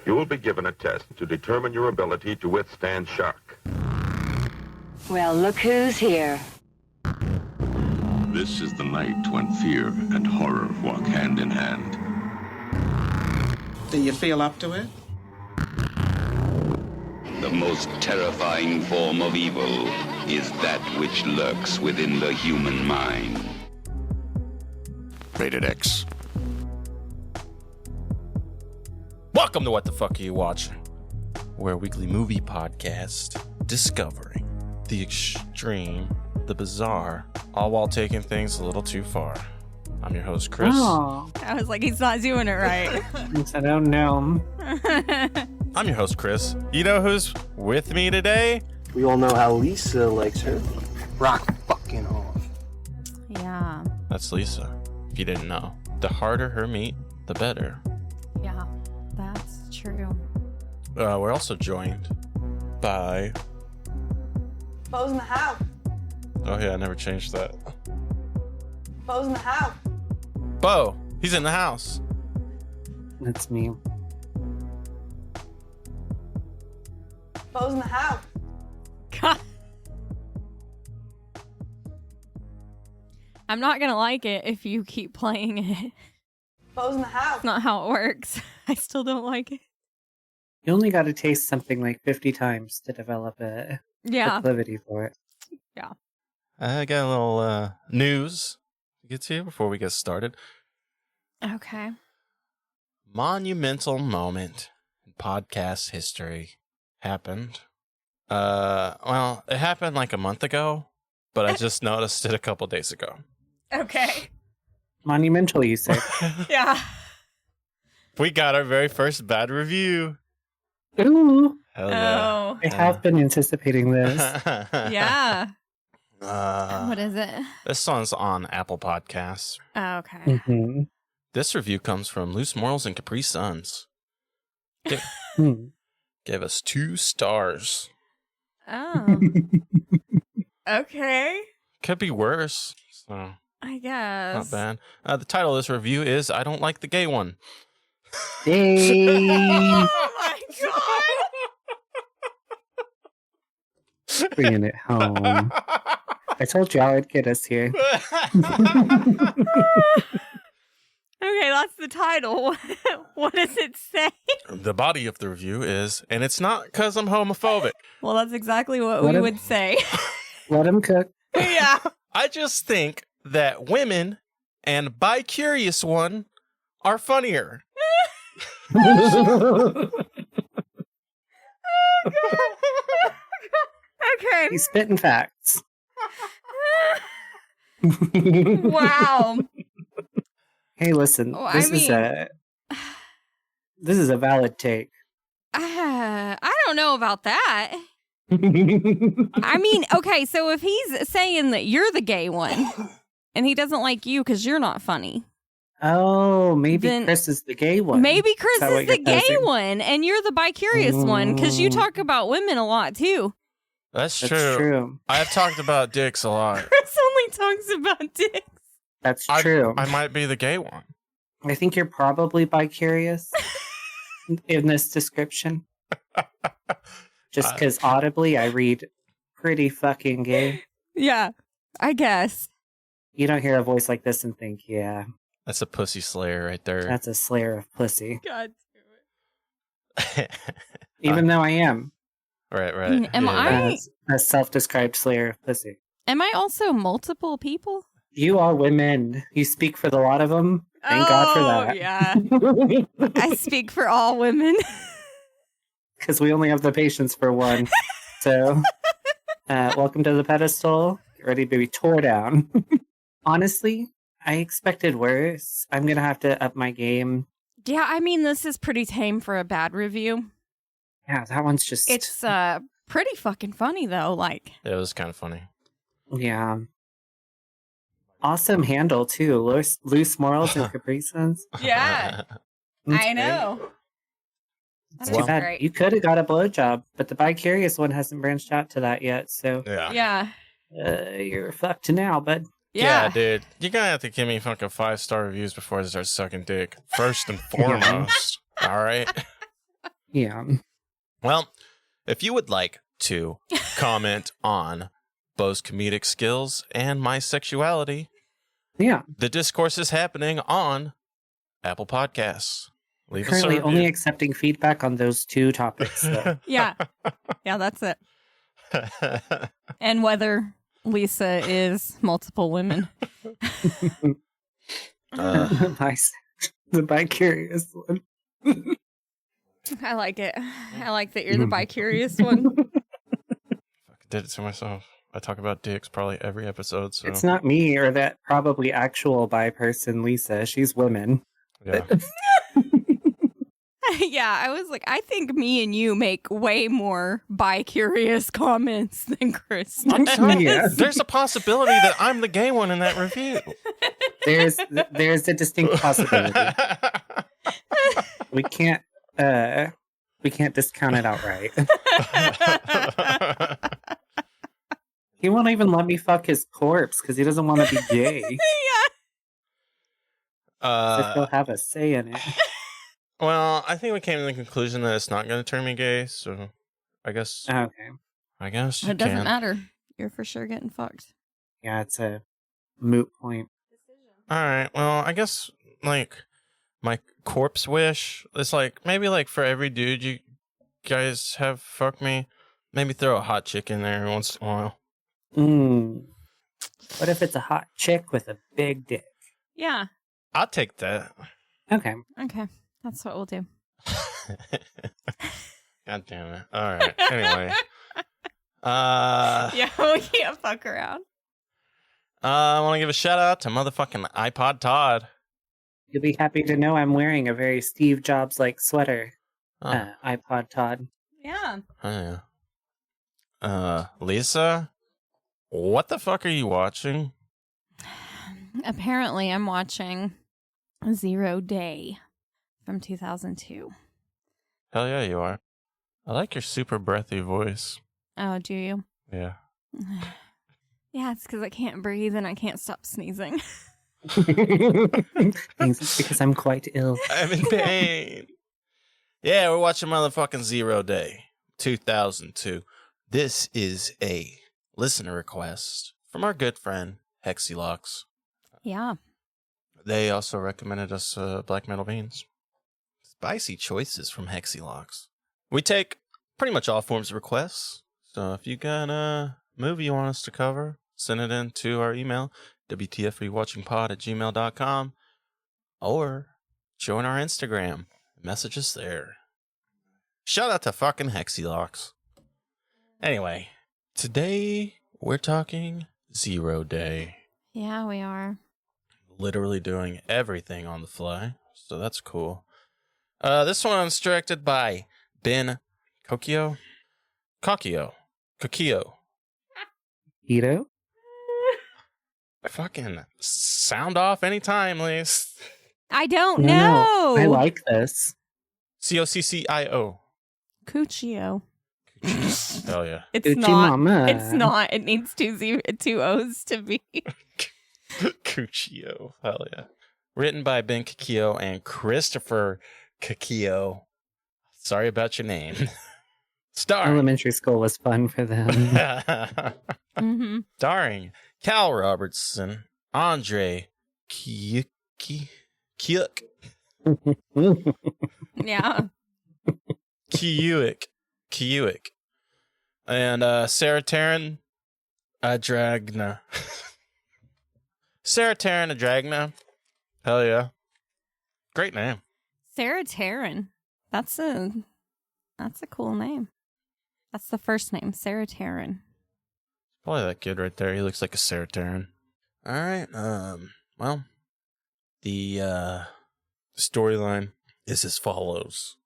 You will be given a test to determine your ability to withstand shock. Well, look who's here. This is the night when fear and horror walk hand in hand. Do you feel up to it? The most terrifying form of evil is that which lurks within the human mind. Rated X. Welcome to What the Fuck Are You Watching? We're a weekly movie podcast discovering the extreme, the bizarre, all while taking things a little too far. I'm your host, Chris. Oh, I was like, he's not doing it right. I don't know. I'm your host, Chris. You know who's with me today? We all know how Lisa likes her. Rock fucking off. Yeah. That's Lisa. If you didn't know, the harder her meat, the better. Yeah, that's true. We're also joined by... Bo's in the house. Oh yeah, I never changed that. Bo's in the house. Bo, he's in the house. That's me. Bo's in the house. God. I'm not gonna like it if you keep playing it. Bo's in the house. That's not how it works. I still don't like it. You only got to taste something like 50 times to develop a proclivity for it. Yeah. I got a little news to get to before we get started. Okay. Monumental moment in podcast history happened. Well, it happened like a month ago, but I just noticed it a couple days ago. Okay. Monumental, you say? Yeah. We got our very first bad review. Ooh. Hell yeah. Oh. I have been anticipating this. Yeah. What is it? This one's on Apple Podcasts. Oh, okay. Mm-hmm. This review comes from Loose Morals and Capri Suns. Gave us 2 stars. Oh. Okay. Could be worse. So I guess. not bad. The title of this review is I Don't Like the Gay One. Hey. Oh my god. Bringing it home. I told you I would get us here. Okay, that's the title. What does it say? The body of the review is, and it's not because I'm homophobic. Well, that's exactly what we would say. Let him cook. Yeah. I just think that women and bi-curious one are funnier. Okay. He's spitting facts. Wow. Hey, listen. Oh, This is a valid take. I don't know about that. I mean, okay, so if he's saying that you're the gay one and he doesn't like you because you're not funny. Oh, maybe Then Chris is the gay one. Maybe Chris is the gay posing? one and you're the bi-curious one because you talk about women a lot too. That's That's true. I've talked about dicks a lot. Chris only talks about dicks. That's true. I might be the gay one. I think you're probably bi-curious in this description. Just because audibly I read pretty fucking gay. Yeah, I guess. You don't hear a voice like this and think, yeah, That's a pussy slayer right there. that's a slayer of pussy. God Even though I am Right. Am I? a self-described slayer of pussy. Am I also multiple people? You are women. You speak for the lot of them. Thank God for that. Yeah. I speak for all women. Because we only have the patience for one. So, welcome to the pedestal. Get ready to be tore down. Honestly, I expected worse. I'm going to have to up my game. Yeah, I mean, this is pretty tame for a bad review. Yeah, that one's just... It's pretty fucking funny, though. Like, It was kind of funny. Yeah. Awesome handle, too. Loose morals and Capri Suns. yeah, That's I know. It's That too is bad. great. You could have got a blowjob, but the bi-curious one hasn't branched out to that yet, so Yeah. Yeah. you're fucked now, bud. Yeah, dude. You're going to have to give me fucking 5-star reviews before I start sucking dick. First and foremost. All right? Yeah. Well, if you would like to comment on Bo's comedic skills and my sexuality, Yeah. the discourse is happening on Apple Podcasts. Leave Currently us a only review. accepting feedback on those 2 topics. So. Yeah. Yeah, that's it. And whether Lisa is multiple women. The bi-curious one. I like it. I like that you're the bi-curious one. I did it to myself. I talk about dicks probably every episode. So It's not me or that probably actual bi person, Lisa. She's women. yeah. Yeah, I was like, I think me and you make way more bi-curious comments than Chris. I'm telling you, Yeah. there's a possibility that I'm the gay one in that review. There's a distinct possibility. We can't discount it outright. He won't even let me fuck his corpse because he doesn't want to be gay. So he'll have a say in it. Well, I think we came to the conclusion that it's not going to turn me gay, so I guess. Okay. I guess you It doesn't can. matter. You're for sure getting fucked. Yeah, it's a moot point. All right. Well, I guess like my corpse wish is like maybe like for every dude you guys have fucked me, maybe throw a hot chick in there once in a while. What if it's a hot chick with a big dick? Yeah. I'll take that. Okay. Okay. That's what we'll do. God damn it. All right. Anyway. Yeah, we can't fuck around. I want to give a shout out to motherfucking iPod Todd. You'll be happy to know I'm wearing a very Steve Jobs-like sweater. iPod Todd. Yeah. Oh, yeah. Lisa, what the fuck are you watching? Apparently, I'm watching 0 Day from 2002. Hell yeah, you are. I like your super breathy voice. Oh, do you? Yeah. Yeah, it's because I can't breathe and I can't stop sneezing. It's because I'm quite ill. I'm in pain. Yeah, we're watching motherfucking 0 Day 2002. This is a listener request from our good friend Hexilox. Yeah. They also recommended us Black Metal Beans. Spicy choices from Hexilox. We take pretty much all forms of requests. So if you got a movie you want us to cover, send it in to our email, wtfrewatchingpod@gmail.com, or join our Instagram. Message us there. Shout out to fucking Hexilox. Anyway, today we're talking 0 Day. Yeah, we are. Literally doing everything on the fly, so that's cool. This one's directed by Ben Kokio. Ito? Fucking sound off anytime, Liz. I don't No, know. I like this. Coccio. Cuccio. Hell yeah. It's Gucci not. mama. It's not. It needs two O's to be. Cuccio. Hell yeah. Written by Ben Kokio and Christopher Kokio. Sorry about your name. Starring. Elementary school was fun for them. Mm-hmm. Starring Cal Robertson, Andre Kyuk, Yeah. Kyuik, and Sarah Taryn Adragna. Sarah Taryn Adragna. Hell yeah. Great name. Sarah Taryn. That's a cool name. That's the first name, Sarah Taryn. Probably that kid right there. He looks like a Sarah Taryn. All right. Well, the storyline is as follows.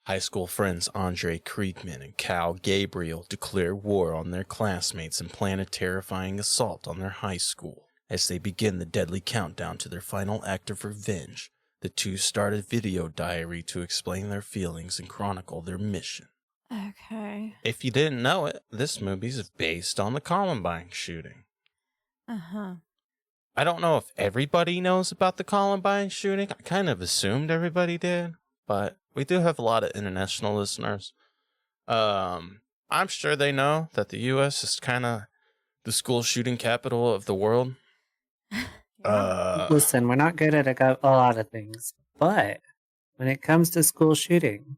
High school friends Andre Kriegman and Cal Gabriel declare war on their classmates and plan a terrifying assault on their high school. As they begin the deadly countdown to their final act of revenge, the two start a video diary to explain their feelings and chronicle their mission. Okay. If you didn't know it, this movie's based on the Columbine shooting. Uh-huh. I don't know if everybody knows about the Columbine shooting. I kind of assumed everybody did, but we do have a lot of international listeners. I'm sure they know that the U.S. is kind of the school shooting capital of the world. Listen, we're not good at a lot of things, but when it comes to school shooting,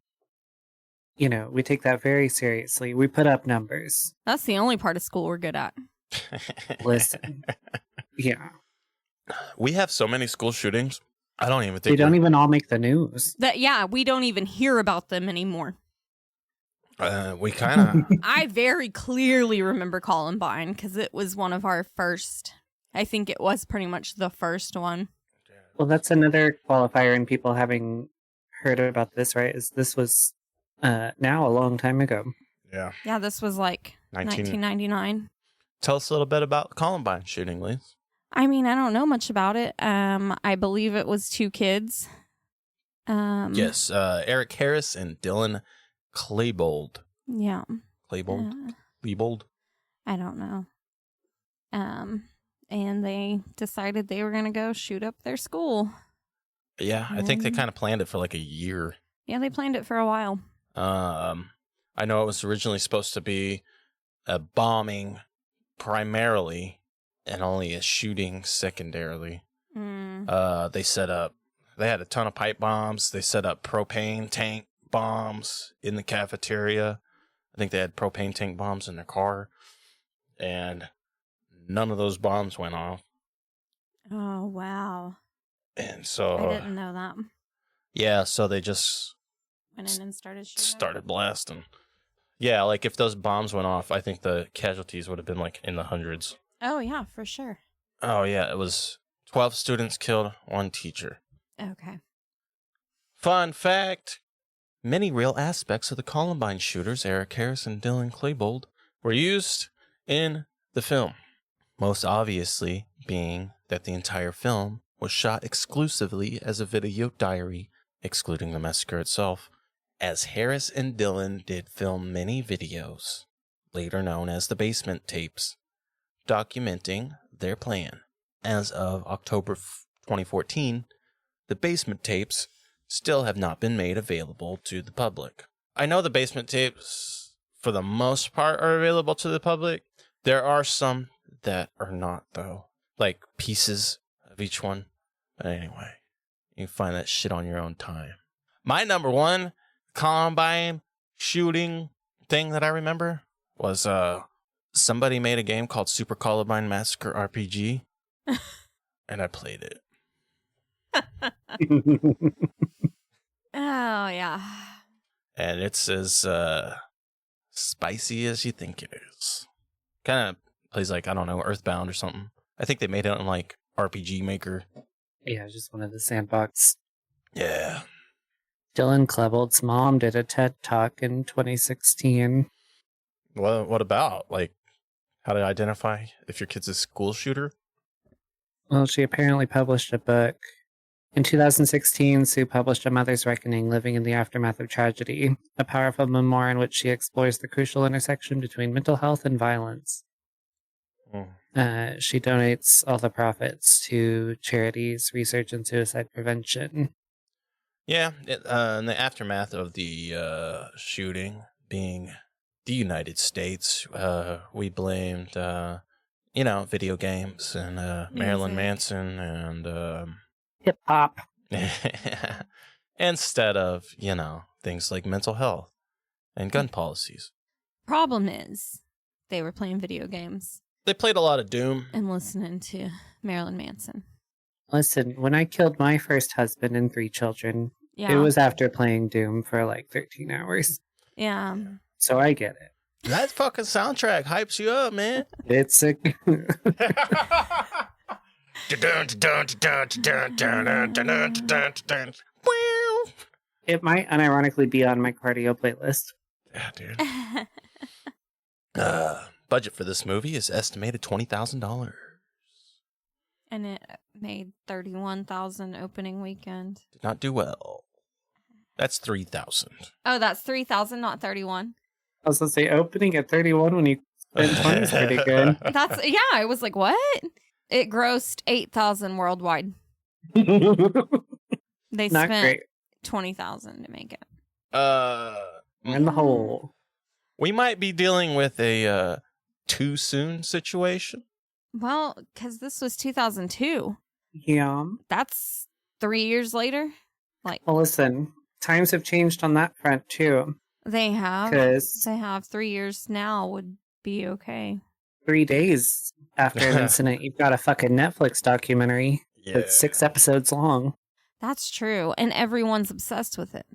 you know, we take that very seriously. We put up numbers. That's the only part of school we're good at. Listen. Yeah. We have so many school shootings. I don't even think They don't even all make the news. We don't even hear about them anymore. We kind of... I very clearly remember Columbine because it was one of our first. I think it was pretty much the first one. Well, that's another qualifier in people having heard about this, right? Is this was now a long time ago. Yeah. Yeah, this was like 1999. Tell us a little bit about Columbine shooting, Liz. I mean, I don't know much about it. I believe it was 2 kids. Yes, Eric Harris and Dylan Klebold. Yeah. Klebold? I don't know. And they decided they were going to go shoot up their school. Yeah, I think they kind of planned it for like a year. Yeah, they planned it for a while. I know it was originally supposed to be a bombing primarily and only a shooting secondarily. They had a ton of pipe bombs. They set up propane tank bombs in the cafeteria. I think they had propane tank bombs in their car. And none of those bombs went off. Oh, wow. And so... I didn't know that. Yeah, so they just... went in and started shooting. Started blasting. Yeah, like if those bombs went off, I think the casualties would have been like in the hundreds. Oh, yeah, for sure. Oh, yeah, it was 12 students killed, 1 teacher. Okay. Fun fact, many real aspects of the Columbine shooters, Eric Harris and Dylan Klebold, were used in the film. Most obviously being that the entire film was shot exclusively as a video diary, excluding the massacre itself, as Harris and Dylan did film many videos, later known as the basement tapes, documenting their plan. As of October 2014, the basement tapes still have not been made available to the public. I know the basement tapes, for the most part, are available to the public. There are some that are not, though. Like pieces of each one. But anyway, you can find that shit on your own time. My number 1 Columbine shooting thing that I remember was somebody made a game called Super Columbine Massacre RPG. And I played it. Oh, yeah. And it's as spicy as you think it is. Kind of plays like, I don't know, Earthbound or something. I think they made it on like RPG Maker. Yeah, just one of the sandbox. Yeah. Dylan Klebold's mom did a TED Talk in 2016. What about? Like, how to identify if your kid's a school shooter? Well, she apparently published a book. In 2016, Sue published A Mother's Reckoning, Living in the Aftermath of Tragedy, a powerful memoir in which she explores the crucial intersection between mental health and violence. She donates all the profits to charities, research, and suicide prevention. Yeah, in the aftermath of the shooting being the United States, we blamed, video games and Marilyn Manson and... hip-hop. Instead of, things like mental health and gun policies. Problem is, they were playing video games. They played a lot of Doom. And listening to Marilyn Manson. Listen, when I killed my first husband and 3 children, Yeah. it was after playing Doom for like 13 hours. Yeah. So I get it. That fucking soundtrack hypes you up, man. It's a... It might unironically be on my cardio playlist. Yeah, dude. Budget for this movie is estimated $20,000. And it made $31,000 opening weekend. Did not do well. That's $3,000. Oh, that's $3,000, not 31. I was going to say, opening at 31 when you spend 20 is pretty good. That's, yeah, I was like, what? It grossed $8,000 worldwide. They Not spent great. $20,000 to make it. We're in the hole. We might be dealing with a too soon situation. Well, because this was 2002. Yeah. That's 3 years later. Like, Well, listen, times have changed on that front, too. they have. 'Cause- They have 3 years now would be okay. 3 days after an incident, you've got a fucking Netflix documentary that's 6 episodes long. That's true. And everyone's obsessed with it.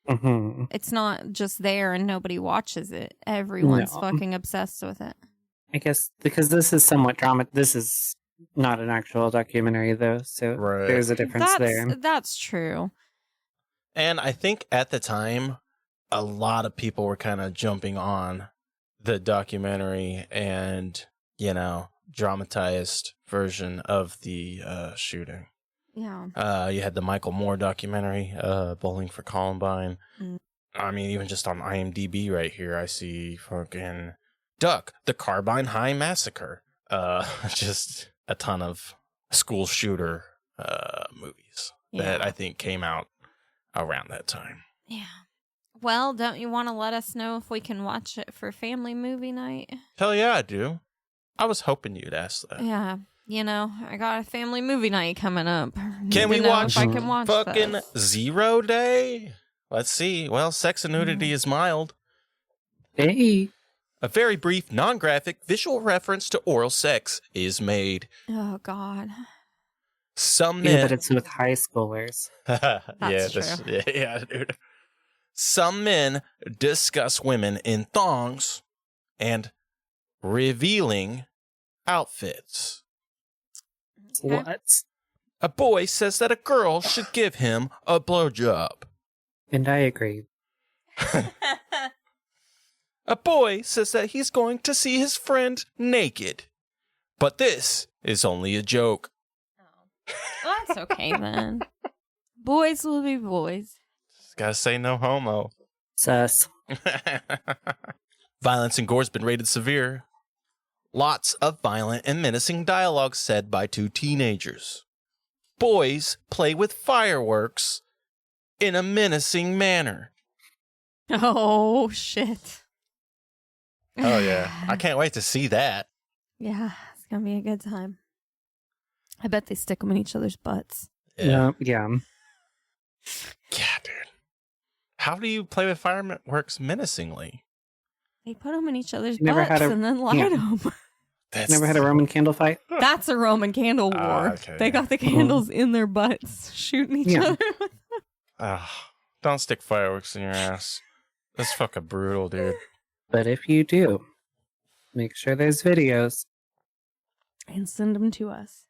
Mm-hmm. It's not just there and nobody watches it. Everyone's No. fucking obsessed with it. I guess because this is somewhat drama. This is not an actual documentary, though, so Right. there's a difference there. That's true. And I think at the time, a lot of people were kind of jumping on the documentary and, dramatized version of the shooting. Yeah. You had the Michael Moore documentary, Bowling for Columbine. Mm. I mean, even just on IMDb right here, I see fucking Duck, the Carbine High Massacre. Just a ton of school shooter movies that I think came out around that time. Yeah. Well, don't you want to let us know if we can watch it for family movie night? Hell yeah, I do. I was hoping you'd ask that. Yeah. I got a family movie night coming up. Can we Need to know watch if I can watch fucking this. 0 Day? Let's see. Well, sex and nudity is mild. Hey. A very brief, non-graphic visual reference to oral sex is made. Oh, God. Some Yeah, men... but it's with high schoolers. Yeah, dude. Some men discuss women in thongs and revealing outfits. Okay. What? A boy says that a girl should give him a blowjob. And I agree. A boy says that he's going to see his friend naked. But this is only a joke. Well, that's okay then. Boys will be boys. Just gotta say no homo. Sus. Violence and gore's been rated severe. Lots of violent and menacing dialogue said by 2 teenagers. Boys play with fireworks in a menacing manner. Oh, shit. Oh, yeah. I can't wait to see that. Yeah, it's going to be a good time. I bet they stick them in each other's butts. Yeah. Yeah, dude. How do you play with fireworks menacingly? They put them in each other's Never butts had a- and then light yeah. them. Never had a Roman candle fight? That's a Roman candle war. Okay. They got the candles in their butts, shooting each Yeah. other. Don't stick fireworks in your ass. That's fucking brutal, dude. But if you do, make sure there's videos. And send them to us.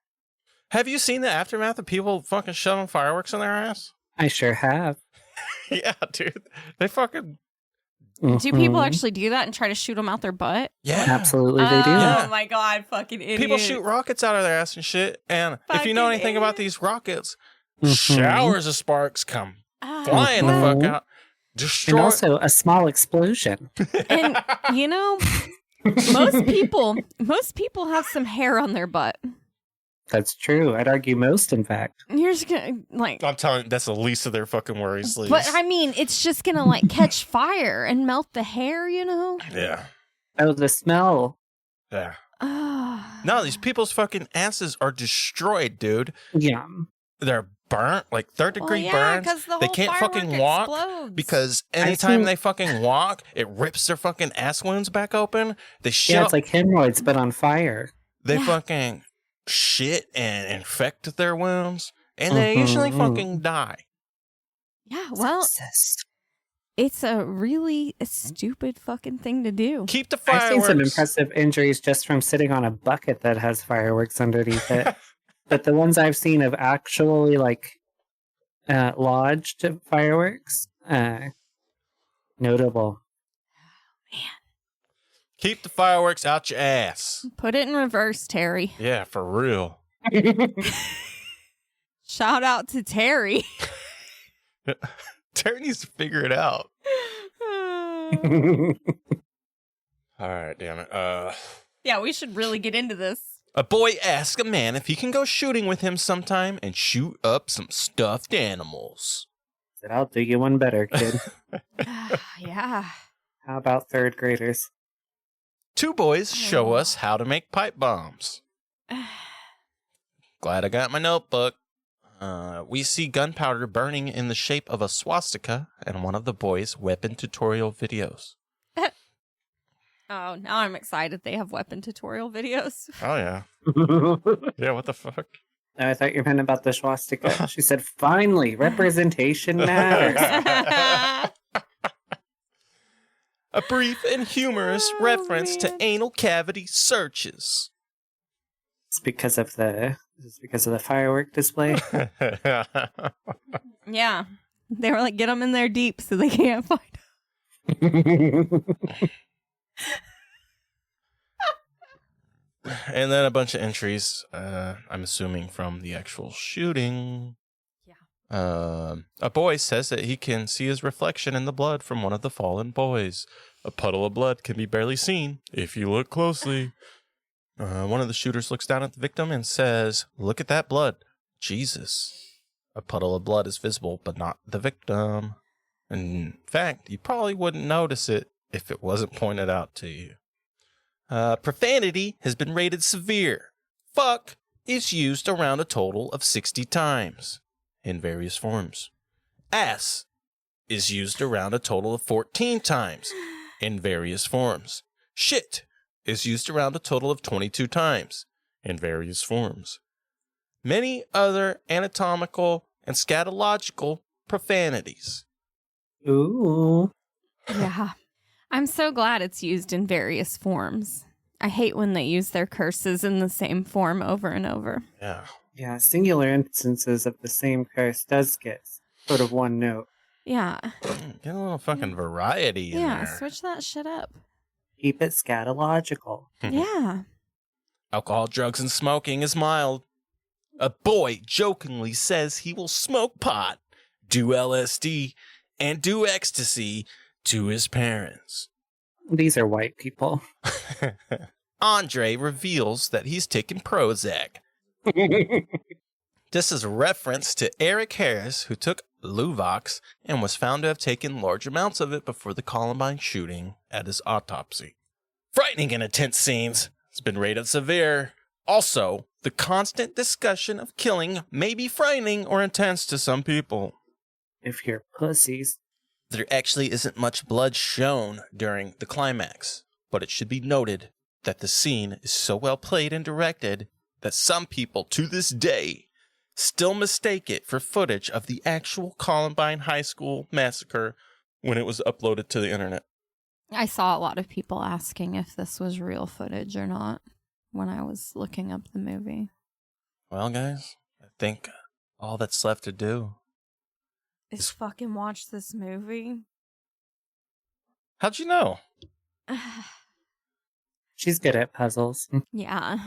Have you seen the aftermath of people fucking shoving fireworks in their ass? I sure have. Yeah, dude. They fucking... Do people Mhm. actually do that and try to shoot them out their butt? Yeah. Absolutely, they do. Yeah. Oh my God, fucking idiots. People shoot rockets out of their ass and shit. And if you know Fucking anything about idiots. these rockets, Mhm. showers of sparks come Ah, flying the fuck Mhm. out. Destroy... And also a small explosion. And most people have some hair on their butt. That's true. I'd argue most, in fact. You're just gonna I'm telling you, that's the least of their fucking worries, Lise. but I mean, it's just gonna catch fire and melt the hair, Yeah. Oh, the smell. Yeah. Ah. No, these people's fucking asses are destroyed, dude. Yeah. They're burnt, like third-degree Well, burns. 'cause the They whole can't fucking firework walk explodes. because I've anytime seen- they fucking walk, it rips their fucking ass wounds back open. They shit. Yeah, it's like hemorrhoids, but on fire. They Yeah. fucking shit and infect their wounds, and they usually Mhm. fucking die. Yeah, well, it's a really stupid fucking thing to do. Keep the I've seen fireworks. some impressive injuries just from sitting on a bucket that has fireworks underneath it. But the ones I've seen of actually lodged fireworks, notable. Keep the fireworks out your ass. Put it in reverse, Terry. Yeah, for real. Shout out to Terry. Terry needs to figure it out. All right, damn it. Yeah, we should really get into this. A boy asks a man if he can go shooting with him sometime and shoot up some stuffed animals. Said, I'll do you one better, kid. Yeah. How about third graders? Two boys show us how to make pipe bombs. Glad I got my notebook. We see gunpowder burning in the shape of a swastika in one of the boys' weapon tutorial videos. Oh, now I'm excited they have weapon tutorial videos. Oh, yeah. Yeah, what the fuck? Oh, I thought you meant about the swastika. She said, finally, representation matters. A brief and humorous reference to anal cavity searches. It's because of the firework display. Yeah. They were like, get them in there deep so they can't find And then a bunch of entries, I'm assuming from the actual shooting. Yeah. A boy says that he can see his reflection in the blood from one of the fallen boys. A puddle of blood can be barely seen if you look closely. One of the shooters looks down at the victim and says, "Look at that blood. Jesus." A puddle of blood is visible, but not the victim. In fact, you probably wouldn't notice it if it wasn't pointed out to you. Profanity has been rated severe. Fuck is used around a total of 60 times in various forms. Ass is used around a total of 14 times in various forms. Shit is used around a total of 22 times in various forms. Many other anatomical and scatological profanities. Ooh. Yeah. I'm so glad it's used in various forms. I hate when they use their curses in the same form over and over. Yeah. Yeah, singular instances of the same curse does get sort of one note. Yeah. Get a little fucking variety in Yeah, there. switch that shit up. Keep it scatological. Yeah. Alcohol, drugs, and smoking is mild. A boy jokingly says he will smoke pot, do LSD, and do ecstasy to his parents. These are white people. Andre reveals that he's taken Prozac. This is a reference to Eric Harris, who took Luvox and was found to have taken large amounts of it before the Columbine shooting at his autopsy. Frightening and intense scenes. It's been rated severe. Also, the constant discussion of killing may be frightening or intense to some people. If you're pussies. There actually isn't much blood shown during the climax, but it should be noted that the scene is so well played and directed that some people to this day still mistake it for footage of the actual Columbine High School massacre when it was uploaded to the internet. I saw a lot of people asking if this was real footage or not when I was looking up the movie. Well, guys, I think all that's left to do is fucking watch this movie. How'd you know? She's good at puzzles. Yeah.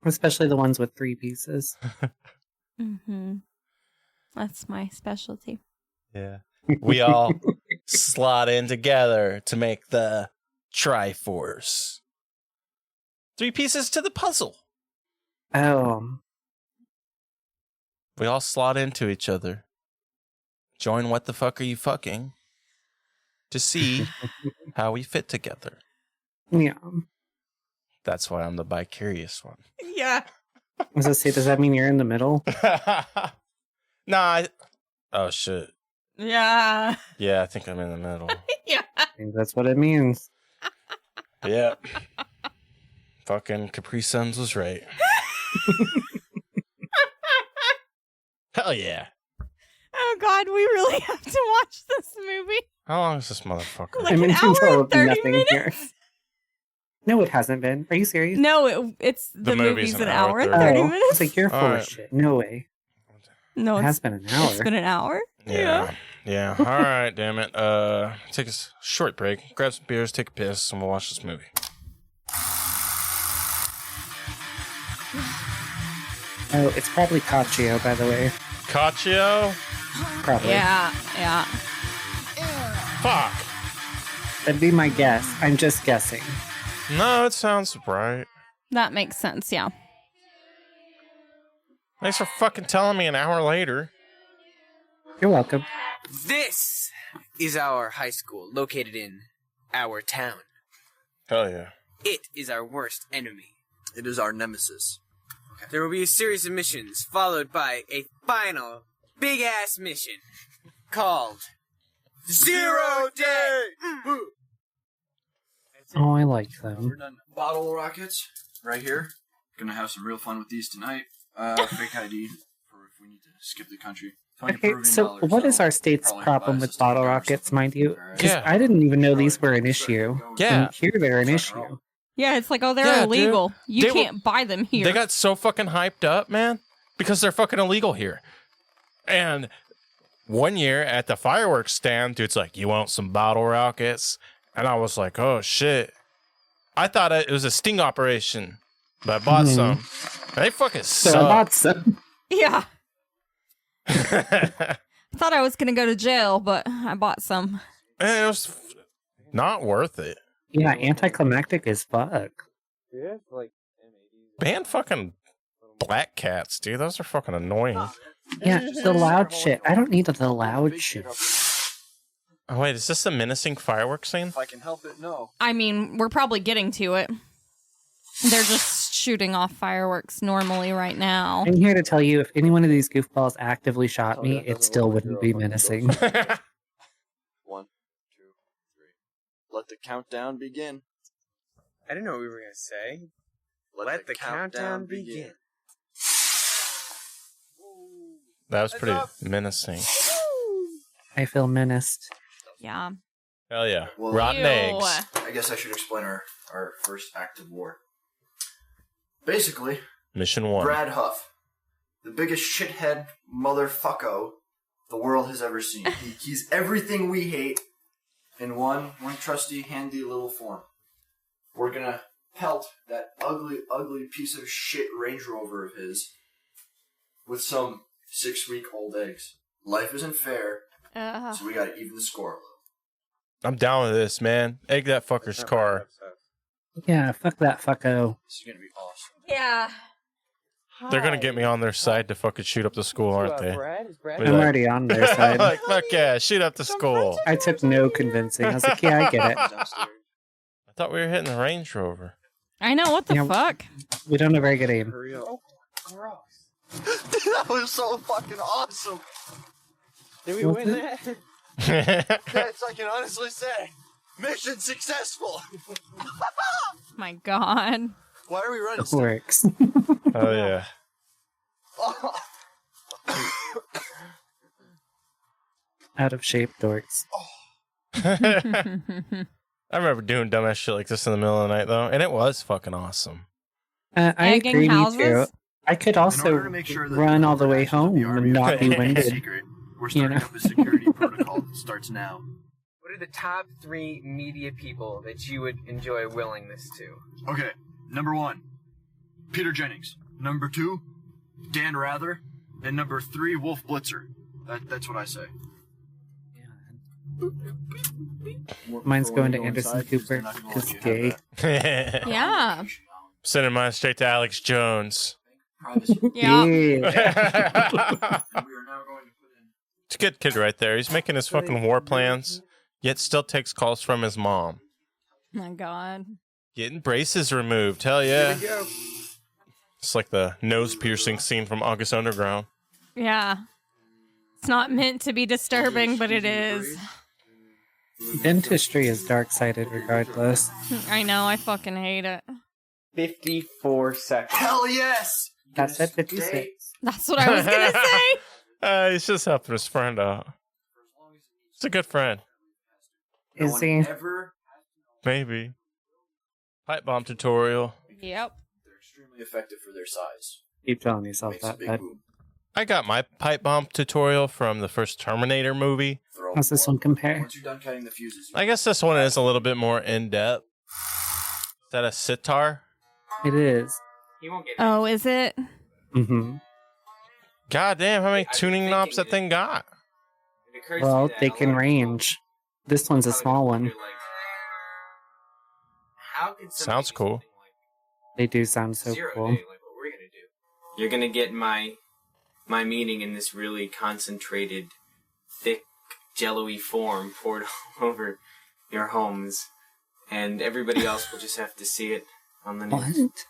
Especially the ones with 3 pieces. Mm-hmm. That's my specialty. Yeah. We all slot in together to make the Triforce. 3 pieces to the puzzle. Oh. We all slot into each other. Join What the Fuck Are You Fucking to see how we fit together. Yeah. That's why I'm the bi-curious one. Yeah. I was gonna say, does that mean you're in the middle? Nah. Oh, shit. Yeah. Yeah, I think I'm in the middle. Yeah. I think that's what it means. Yeah. Fucking Capri Suns was right. Hell yeah. Oh, God, we really have to watch this movie. How long is this motherfucker? Like I'm an in hour control and of 30 nothing minutes? here. No, it hasn't been. Are you serious? No, it's the movie's an hour and 30 Oh, minutes. it's like, you're full Alright. of shit. No way. No, It has been an hour. It's been an hour. Yeah. Yeah. All right, damn it. Take a short break, grab some beers, take a piss, and we'll watch this movie. Oh, it's probably Caccio, by the way. Caccio? Probably. Yeah. Fuck. That'd be my guess. I'm just guessing. No, it sounds right. That makes sense, yeah. Thanks for fucking telling me an hour later. You're welcome. This is our high school, located in our town. Hell yeah. It is our worst enemy. It is our nemesis. There will be a series of missions, followed by a final, big-ass mission called Zero Day! Oh, I like them. We're done. Bottle rockets, right here. Gonna have some real fun with these tonight. Fake ID for if we need to skip the country. Okay, so what is our state's problem with bottle rockets, mind you? Because Yeah. I didn't even know these were an issue. Yeah. And here they're an issue. Yeah, it's like, oh, they're Yeah, illegal. dude. You They can't buy them here. They got so fucking hyped up, man, because they're fucking illegal here. And one year at the fireworks stand, dude's like, "You want some bottle rockets?" And I was like, "Oh shit!" I thought it was a sting operation, but I bought some. They fucking So I suck. bought some. Yeah. I thought I was going to go to jail, but I bought some. And it was not worth it. Yeah, anticlimactic as fuck. Ban fucking black cats, dude. Those are fucking annoying. Yeah, the loud shit. I don't need the loud shit. Oh, wait, is this the menacing fireworks scene? If I can help it, no. I mean, we're probably getting to it. They're just shooting off fireworks normally right now. I'm here to tell you, if any one of these goofballs actively shot me, it still wouldn't be menacing. 1, 2, 3. Let the countdown begin. I didn't know what we were going to say. Let the countdown begin. That was pretty menacing. I feel menaced. Yeah. Hell yeah. Well, Rotten Ew. eggs. I guess I should explain our first act of war. Basically, Mission 1. Brad Huff, the biggest shithead motherfucko the world has ever seen. He's everything we hate in one trusty, handy little form. We're gonna pelt that ugly, ugly piece of shit Range Rover of his with some 6-week-old eggs. Life isn't fair, so we gotta even the score a little. I'm down with this, man. Egg that fucker's car. Yeah, fuck that fucko. This is gonna be awesome. Yeah. They're gonna get me on their side to fucking shoot up the school, aren't they? I'm already on their side. Like, fuck yeah, shoot up the school. I took no convincing. I was like, yeah, I get it. I thought we were hitting the Range Rover. I know, what the Yeah. fuck? We don't have very good aim. That was so fucking awesome. Did we win that? That's I can honestly say. Mission successful. My God. Why are we running? It works. Oh yeah. Out of shape dorks. I remember doing dumbass shit like this in the middle of the night though, and it was fucking awesome. I Egging agree, me houses? too. I could also order to make sure that run the all the way actions of home the army and not are be winded. secret. We're starting know? up a security protocol that starts now. What are the top 3 media people that you would enjoy willing this to? Okay, number 1, Peter Jennings. Number 2, Dan Rather. And number 3, Wolf Blitzer. That's what I say. Mine's going to Anderson Cooper because gay. Yeah. Sending mine straight to Alex Jones. Yeah. Yeah. It's a good kid right there. He's making his fucking war plans, yet still takes calls from his mom. My God. Getting braces removed. Hell yeah. It's like the nose piercing scene from August Underground. Yeah. It's not meant to be disturbing, but it is. Dentistry is dark-sided regardless. I know, I fucking hate it. 54 seconds. Hell yes! That's at 56. That's what I was gonna say. He's just helping his friend out. He's a good friend. Is he? Ever. Maybe. Pipe bomb tutorial. Yep. They're extremely effective for their size. Keep telling yourself Makes a that, big bud. boom. I got my pipe bomb tutorial from the first Terminator movie. Throw How's this one compare? Once you're done cutting the fuses, I guess this one is a little bit more in-depth. Is that a sitar? It is. Oh, is it? Mm-hmm. God damn, how many tuning knobs that thing got? Well, they can range. This one's a small one. Sounds cool. They do sound so cool. You're gonna get my meaning in this really concentrated thick, jello-y form poured all over your homes, and everybody else will just have to see it on the news. What?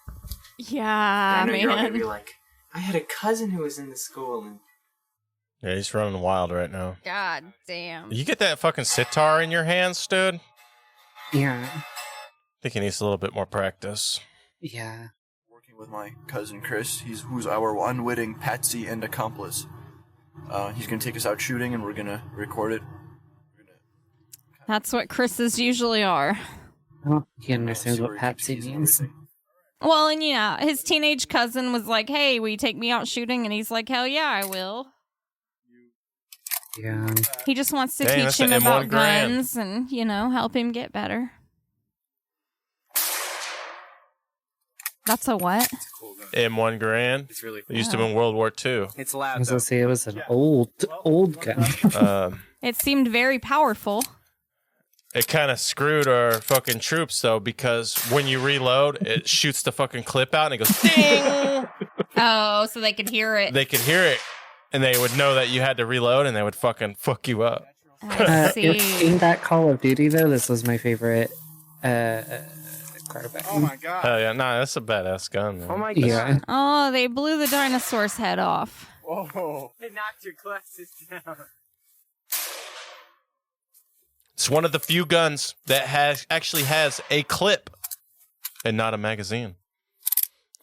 Yeah, I know you're all gonna man. be like, I had a cousin who was in the school, and Yeah, he's running wild right now. God damn. You get that fucking sitar in your hands, dude? Yeah. I think he needs a little bit more practice. Yeah. Working with my cousin Chris, who's our unwitting patsy and accomplice. He's gonna take us out shooting, and we're gonna record it. That's what Chris's usually are. I don't think he understands See what where he keeps Patsy keys and means. everything. Well, and yeah, his teenage cousin was like, hey, will you take me out shooting? And he's like, hell yeah, I will. Yeah. He just wants to Dang, teach that's him an about M1 grand. guns and, help him get better. That's a what? M1 Grand. it's really They used them in World War II. It's I loud, was though. gonna say it was an old gun. It seemed very powerful. It kind of screwed our fucking troops, though, because when you reload, it shoots the fucking clip out and it goes ding! Oh, so they could hear it. They could hear it, and they would know that you had to reload, and they would fucking fuck you up. I see. In that Call of Duty, though, this was my favorite quarterback. Oh my god. Hell yeah, nah, that's a badass gun, man. Oh my god. Yeah. Oh, they blew the dinosaur's head off. Whoa. They knocked your glasses down. It's one of the few guns that actually has a clip and not a magazine.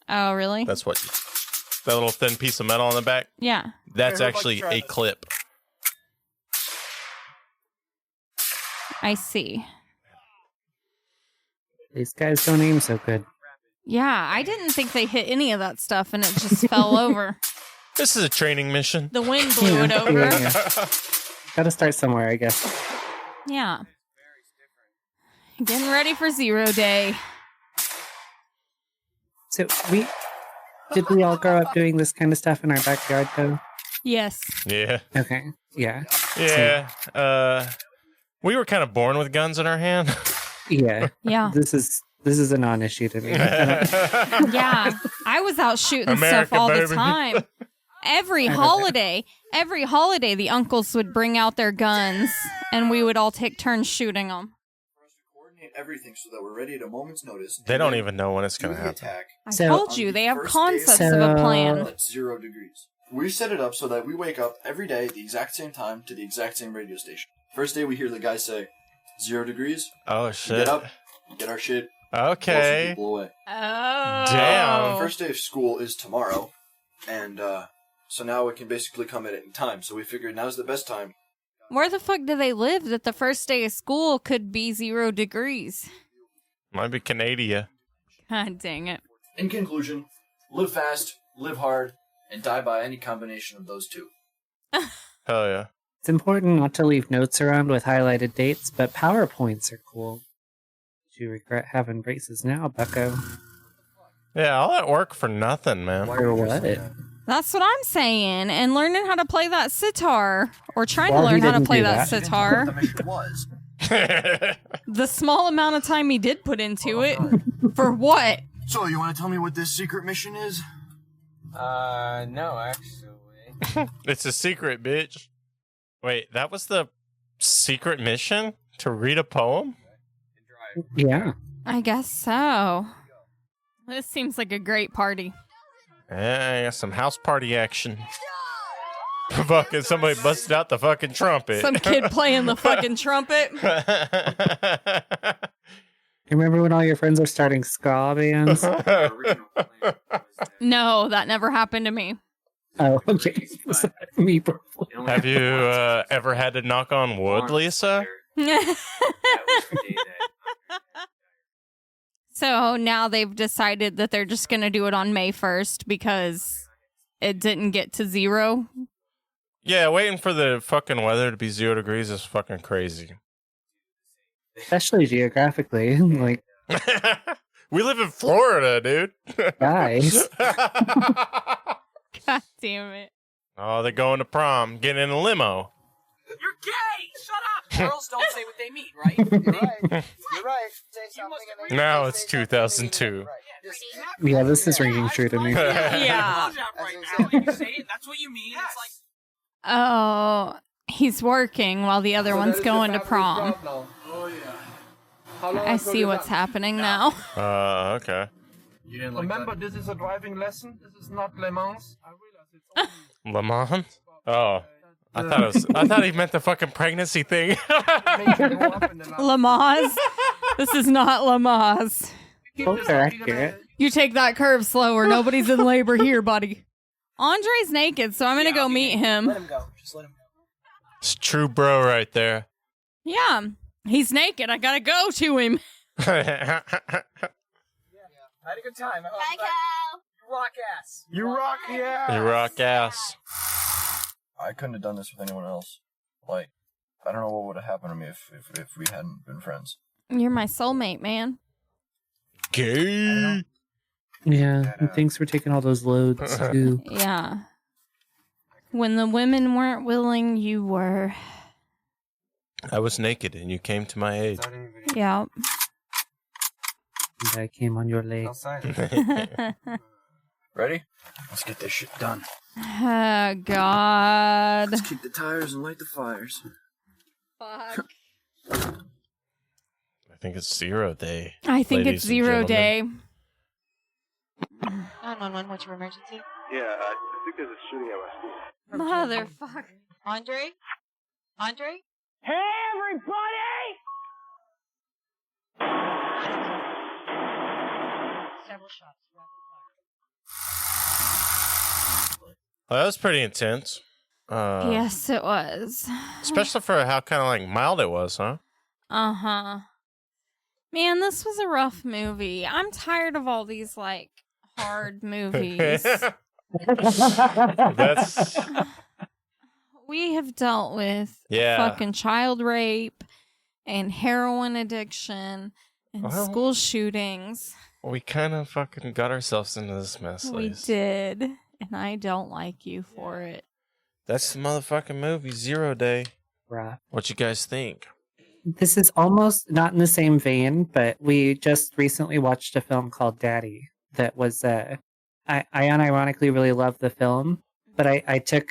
Oh, really? That's what that little thin piece of metal on the back. Yeah. That's actually a clip. I see. These guys don't aim so good. Yeah, I didn't think they hit any of that stuff and it just fell over. This is a training mission. The wind blew it over. Yeah. Gotta start somewhere, I guess. Yeah. Getting ready for 0 day. So did we all grow up doing this kind of stuff in our backyard, though? Yes. Yeah. Okay. Yeah. Yeah. We were kind of born with guns in our hand. Yeah. Yeah. This is a non-issue to me. Yeah. I was out shooting America, stuff all baby. the time. Every holiday, the uncles would bring out their guns and we would all take turns shooting them. Coordinate everything so that we're ready at a moment's notice. They don't even know when it's going to happen. Attack I So- told you, they have First day of concepts of a plan. at 0 degrees. We set it up so that we wake up every day at the exact same time to the exact same radio station. First day we hear the guy say 0 degrees. Oh, We shit. get up, get our shit, Okay. blow away. Oh. Damn. First day of school is tomorrow, and so now it can basically come at any time. So we figured now's the best time. Where the fuck do they live that the first day of school could be 0 degrees? Might be Canada. God dang it. In conclusion, live fast, live hard, and die by any combination of those two. Hell yeah. It's important not to leave notes around with highlighted dates, but PowerPoints are cool. Do you regret having braces now, bucko? Yeah, all that work for nothing, man. Or what? That's what I'm saying. And learning how to play that sitar, or trying Well, to learn he how to didn't play do that that. The sitar. mission was. The small amount of time he did put into it. For what? So, you want to tell me what this secret mission is? No, actually. It's a secret, bitch. Wait, that was the secret mission? To read a poem? Yeah. I guess so. This seems like a great party. Yeah, I got some house party action. Fucking somebody busted out the fucking trumpet. Some kid playing the fucking trumpet. Remember when all your friends were starting ska bands? No, that never happened to me. Oh, okay. Me, probably. Have you ever had to knock on wood, Lisa? So now they've decided that they're just going to do it on May 1st because it didn't get to 0. Yeah, waiting for the fucking weather to be 0 degrees is fucking crazy. Especially geographically. Like, We live in Florida, dude. guys. God damn it. Oh, they're going to prom, getting in a limo. You're gay! Shut up! Girls don't say what they mean, right? You're right. You're right. Say something and then Now it's 2002. Yeah, this is ringing true to me. Yeah. Right now, you say it, that's what you mean. It's like, Oh, He's working while the other one's going to prom. Oh, yeah. I see what's happening now. Okay. You didn't like Remember, this is a driving lesson. This is not Le Mans. I realize it's only Le Mans? Oh. I thought he meant the fucking pregnancy thing. Lamaze. This is not Lamaze. Both are accurate. You take that curve slower. Nobody's in labor here, buddy. Andre's naked, so I'm gonna go meet him. Let him go. Just let him go. It's true bro right there. Yeah, he's naked. I gotta go to him. I had a good time. Bye, Cal. You rock ass. You rock, yeah. You rock ass. I couldn't have done this with anyone else. Like, I don't know what would have happened to me if we hadn't been friends. You're my soulmate, man. Gay. Yeah, and thanks for taking all those loads too. Yeah. When the women weren't willing, you were. I was naked and you came to my aid. Yeah. And I came on your leg. Ready? Let's get this shit done. Oh, God. Let's kick the tires and light the fires. Fuck. I think it's 0 day. I think ladies it's and 0 gentlemen. day. 911, what's your emergency? Yeah, I think there's a shooting at my school. Motherfucker. Andre? Andre? Hey, everybody! Several shots. Well, that was pretty intense. Yes, it was. Especially for how kind of like mild it was, huh? Uh-huh. Man, this was a rough movie. I'm tired of all these, like, hard movies. That's We have dealt with fucking child rape and heroin addiction and school shootings. we kind of fucking got ourselves into this mess. We ladies. did, and I don't like you for it. That's the motherfucking movie, 0 day. Right. What you guys think? This is almost not in the same vein, but we just recently watched a film called Daddy that was, I unironically really loved the film, but I took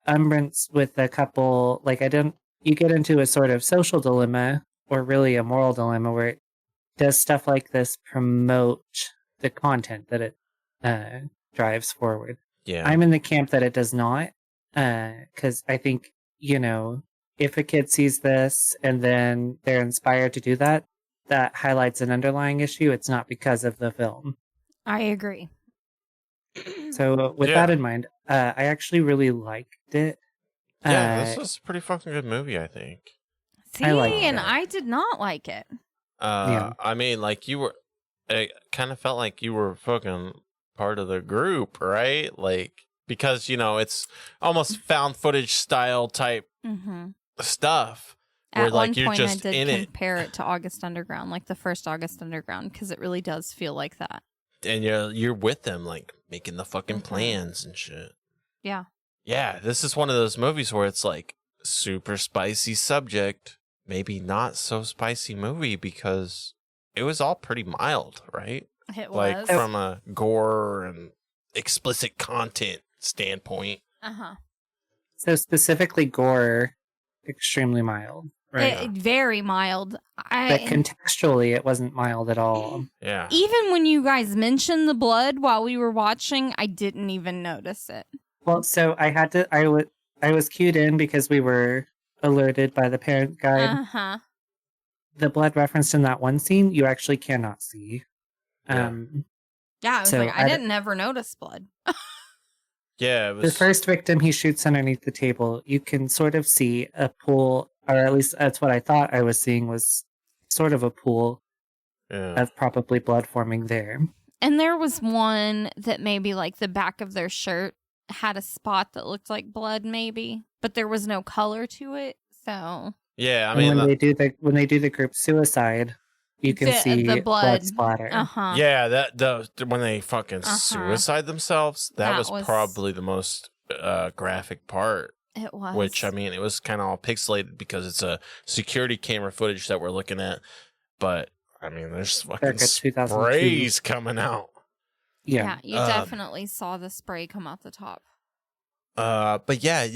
umbrance with a couple, like you get into a sort of social dilemma or really a moral dilemma where it does stuff like this promote the content that it drives forward. Yeah. I'm in the camp that it does not, because I think, if a kid sees this and then they're inspired to do that, that highlights an underlying issue. It's not because of the film. I agree. So with that in mind, I actually really liked it. Yeah, this was a pretty fucking good movie, I think. See, I did not like it. I mean, like it kind of felt like you were fucking part of the group, right? Like, because, it's almost found footage style type stuff. Where, At like, one you're point, just I did in compare it to August Underground, like the first August Underground, because it really does feel like that. And you're with them, like, making the fucking plans and shit. Yeah. Yeah, this is one of those movies where it's like super spicy subject, maybe not so spicy movie because it was all pretty mild, right? It was. Like from a gore and explicit content standpoint. Uh-huh. So specifically gore, extremely mild. Right. Very mild. But contextually, it wasn't mild at all. Yeah. Even when you guys mentioned the blood while we were watching, I didn't even notice it. Well, so I was cued in because we were alerted by the parent guide. Uh-huh. The blood referenced in that one scene, you actually cannot see. Yeah, I was like, I didn't ever notice blood. Yeah, it was... The first victim he shoots underneath the table, you can sort of see a pool, or at least that's what I thought I was seeing, was sort of a pool of probably blood forming there. And there was one that maybe like the back of their shirt had a spot that looked like blood, maybe, but there was no color to it. So yeah, I mean, when they do the group suicide, you can see the blood splatter. Uh-huh. Yeah, when they fucking suicide themselves, that was probably the most graphic part. It was. Which, I mean, it was kind of all pixelated because it's a security camera footage that we're looking at. But, I mean, there's fucking sprays coming out. Yeah, you definitely saw the spray come out the top. But yeah,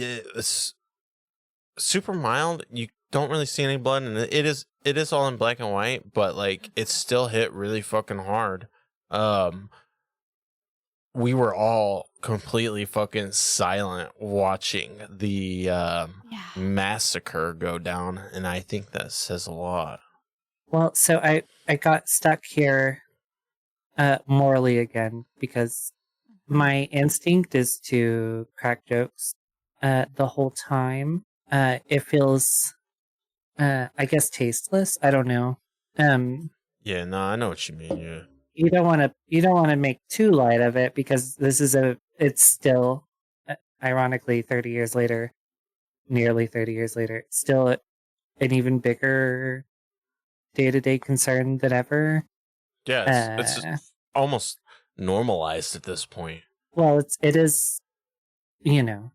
super mild. You don't really see any blood, and it is all in black and white, but like it still hit really fucking hard. We were all completely fucking silent watching the massacre go down, and I think that says a lot. Well, so I got stuck here morally again because my instinct is to crack jokes the whole time. It feels, I guess, tasteless. I don't know. Yeah, no, I know what you mean. Yeah. You don't want to make too light of it because it's still, ironically, 30 years later, nearly 30 years later, still an even bigger day-to-day concern than ever. Yeah, it's almost normalized at this point. Well, it is, you know.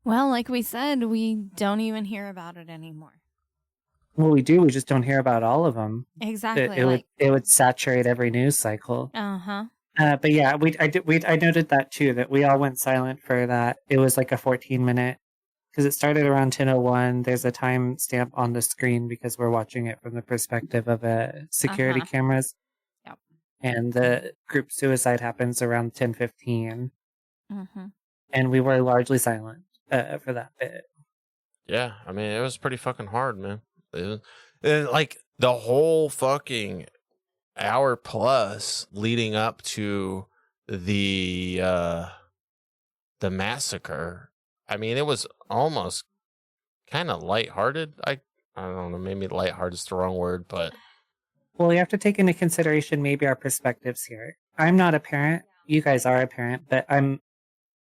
Well, like we said, we don't even hear about it anymore. Well, we do. We just don't hear about all of them. Exactly. It would saturate every news cycle. But yeah, I noted that too. That we all went silent for that. It was like a 14-minute because it started around 10:01. There's a time stamp on the screen because we're watching it from the perspective of security cameras. Yep. And the group suicide happens around 10:15. And we were largely silent for that bit. Yeah, I mean, it was pretty fucking hard, man. Like the whole fucking hour plus leading up to the massacre. I mean, it was almost kind of lighthearted. I don't know, maybe lighthearted is the wrong word, but well, you have to take into consideration maybe our perspectives here. I'm not a parent. You guys are a parent, but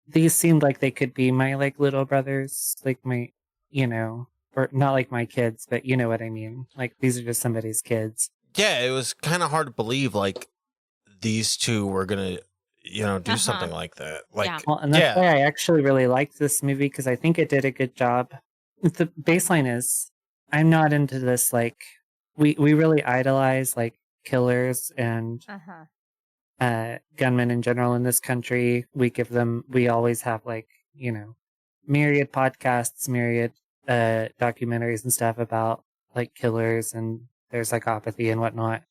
these seemed like they could be my like little brothers, like my, you know, or not like my kids, but you know what I mean. Like these are just somebody's kids. Yeah, it was kind of hard to believe like these two were gonna, do something like that. Like, well, and that's why I actually really liked this movie because I think it did a good job. The baseline is, I'm not into this. Like, we really idolize like killers and gunmen in general in this country. We always have like, myriad podcasts, myriad documentaries and stuff about like killers and their psychopathy and whatnot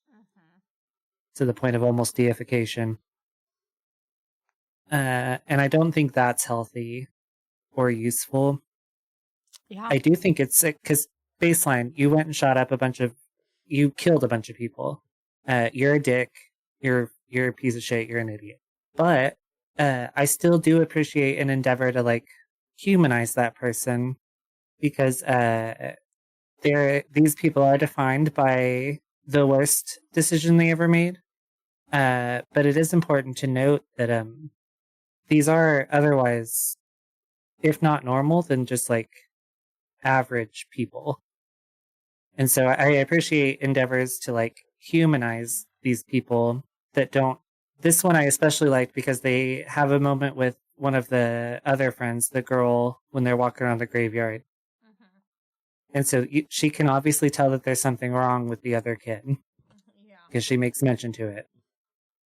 to the point of almost deification. And I don't think that's healthy or useful. Yeah. I do think it's because baseline, you went and you killed a bunch of people. You're a dick. You're a piece of shit. You're an idiot. But I still do appreciate an endeavor to like humanize that person because these people are defined by the worst decision they ever made. But it is important to note that these are otherwise, if not normal, then just like average people. And so I appreciate endeavors to like humanize these people that don't. This one I especially liked because they have a moment with one of the other friends, the girl, when they're walking around the graveyard. And so she can obviously tell that there's something wrong with the other kid because she makes mention to it.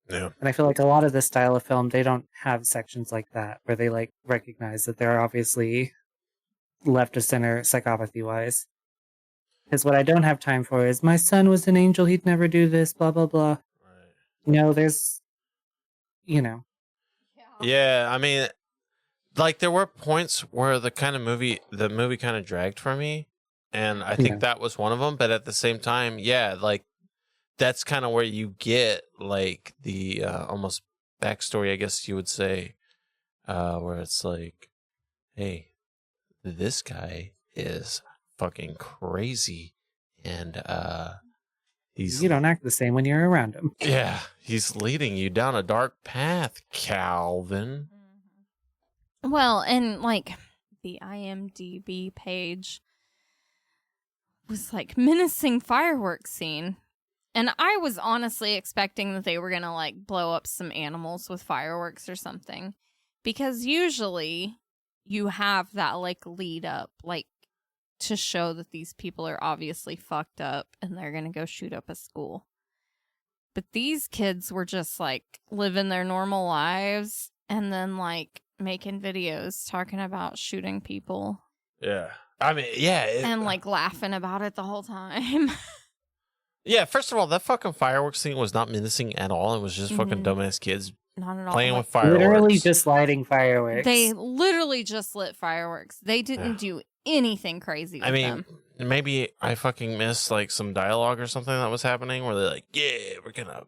Yeah. And I feel like a lot of this style of film, they don't have sections like that where they like recognize that they're obviously left of center psychopathy wise. Because what I don't have time for is my son was an angel, he'd never do this, blah blah blah. Right. No, there's Yeah, I mean, like there were points where the movie kind of dragged for me, and I think that was one of them. But at the same time, yeah, like that's kind of where you get like the almost backstory, I guess you would say, where it's like, hey, this guy is fucking crazy, and you don't act the same when you're around him. Yeah, he's leading you down a dark path, Calvin. Well, and like the IMDb page was like menacing fireworks scene. And I was honestly expecting that they were going to like blow up some animals with fireworks or something. Because usually you have that like lead up, like to show that these people are obviously fucked up and they're going to go shoot up a school. But these kids were just like living their normal lives and then like making videos talking about shooting people. Yeah. I mean, yeah. And like laughing about it the whole time. Yeah, first of all, that fucking fireworks thing was not menacing at all. It was just fucking dumbass kids not at all. playing with fireworks. Literally just lighting fireworks. They literally just lit fireworks. They didn't do anything crazy with them. Maybe I fucking missed like some dialogue or something that was happening where they're like, yeah, we're gonna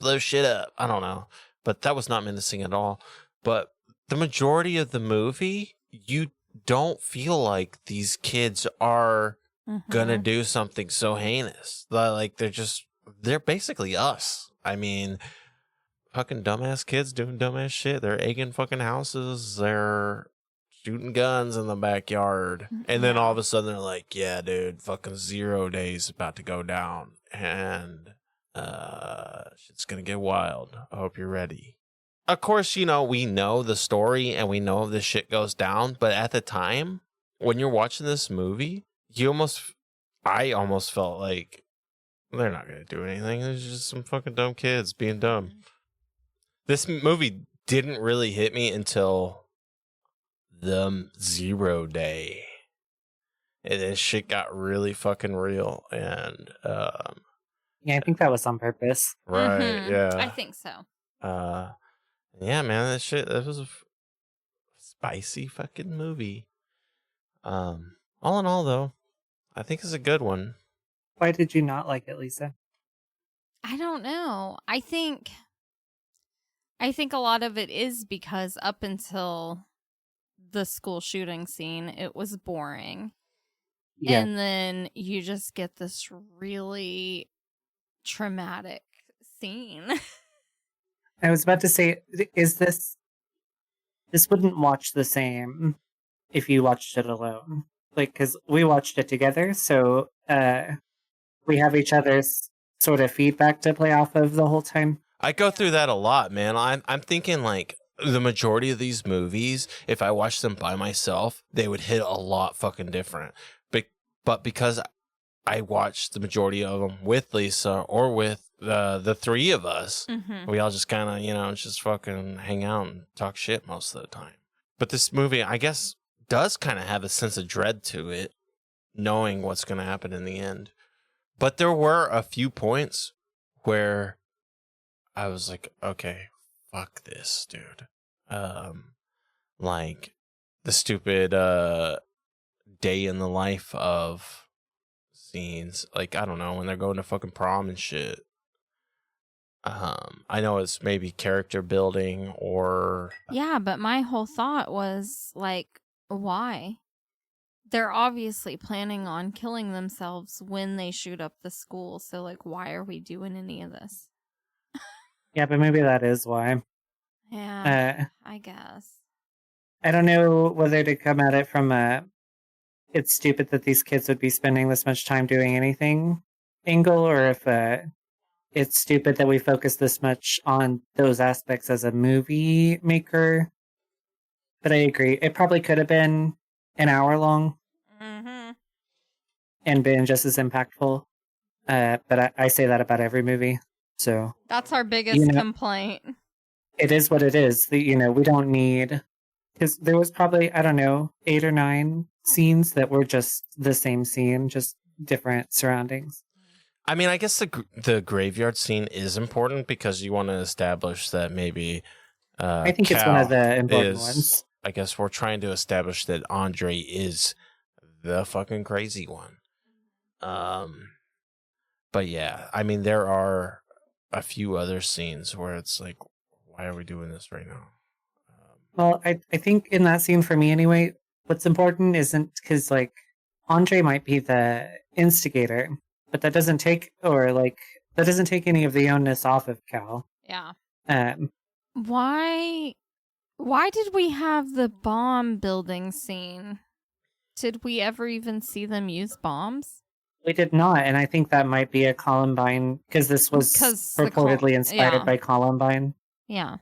blow shit up. I don't know. But that was not menacing at all. But the majority of the movie, you don't feel like these kids are gonna do something so heinous. Like they're basically us. I mean, fucking dumbass kids doing dumbass shit. They're egging fucking houses. They're shooting guns in the backyard. And then all of a sudden they're like, yeah, dude, fucking 0 days about to go down. And shit's gonna get wild. I hope you're ready. Of course, we know the story and we know this shit goes down. But at the time, when you're watching this movie, I almost felt like they're not going to do anything. There's just some fucking dumb kids being dumb. This movie didn't really hit me until the 0 day. And then shit got really fucking real. And, yeah, I think that was on purpose. Right, yeah. I think so. Yeah, man, that was a spicy fucking movie. All in all, though, I think it's a good one. Why did you not like it, Lisa? I don't know. I think a lot of it is because up until the school shooting scene, it was boring. Yeah. And then you just get this really traumatic scene. I was about to say, this wouldn't watch the same if you watched it alone. Like, because we watched it together, so we have each other's sort of feedback to play off of the whole time. I go through that a lot, man. I'm thinking, like, the majority of these movies, if I watched them by myself, they would hit a lot fucking different. But because I watched the majority of them with Lisa or with the three of us, we all just kind of, just fucking hang out and talk shit most of the time. But this movie, I guess, does kind of have a sense of dread to it, knowing what's going to happen in the end. But there were a few points where I was like, okay, fuck this, dude. Like the stupid day in the life of scenes. Like, I don't know, when they're going to fucking prom and shit. I know it's maybe character building or... Yeah, but my whole thought was, like, why? They're obviously planning on killing themselves when they shoot up the school, so, like, why are we doing any of this? Yeah, but maybe that is why. Yeah, I guess. I don't know whether to come at it from it's stupid that these kids would be spending this much time doing anything angle, or if it's stupid that we focus this much on those aspects as a movie maker. But I agree. It probably could have been an hour long and been just as impactful. But I say that about every movie. So that's our biggest complaint. It is what it is. We don't need... Because there was probably, 8 or 9 scenes that were just the same scene, just different surroundings. I mean, I guess the graveyard scene is important because you want to establish that maybe I think Cal it's one of the important ones. I guess we're trying to establish that Andre is the fucking crazy one. But yeah, I mean, there are a few other scenes where it's like, why are we doing this right now? Well, I think in that scene, for me anyway, what's important isn't because, like, Andre might be the instigator, but that doesn't take any of the onus off of Cal. Yeah. Why did we have the bomb building scene? Did we ever even see them use bombs? We did not, and I think that might be a Columbine, because this was purportedly inspired by Columbine. Yeah.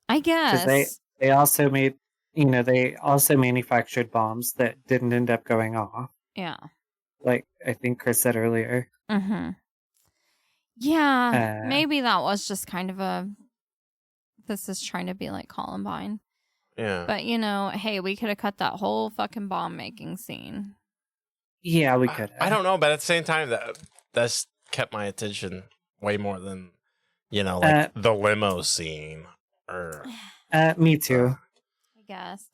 I guess. They also made, they also manufactured bombs that didn't end up going off. Yeah. Like I think Chris said earlier. Yeah, maybe that was just kind of this is trying to be like Columbine. Yeah. But, hey, we could have cut that whole fucking bomb-making scene. Yeah, we could. I don't know, but at the same time, that's kept my attention way more than, the limo scene. Me too. I guess.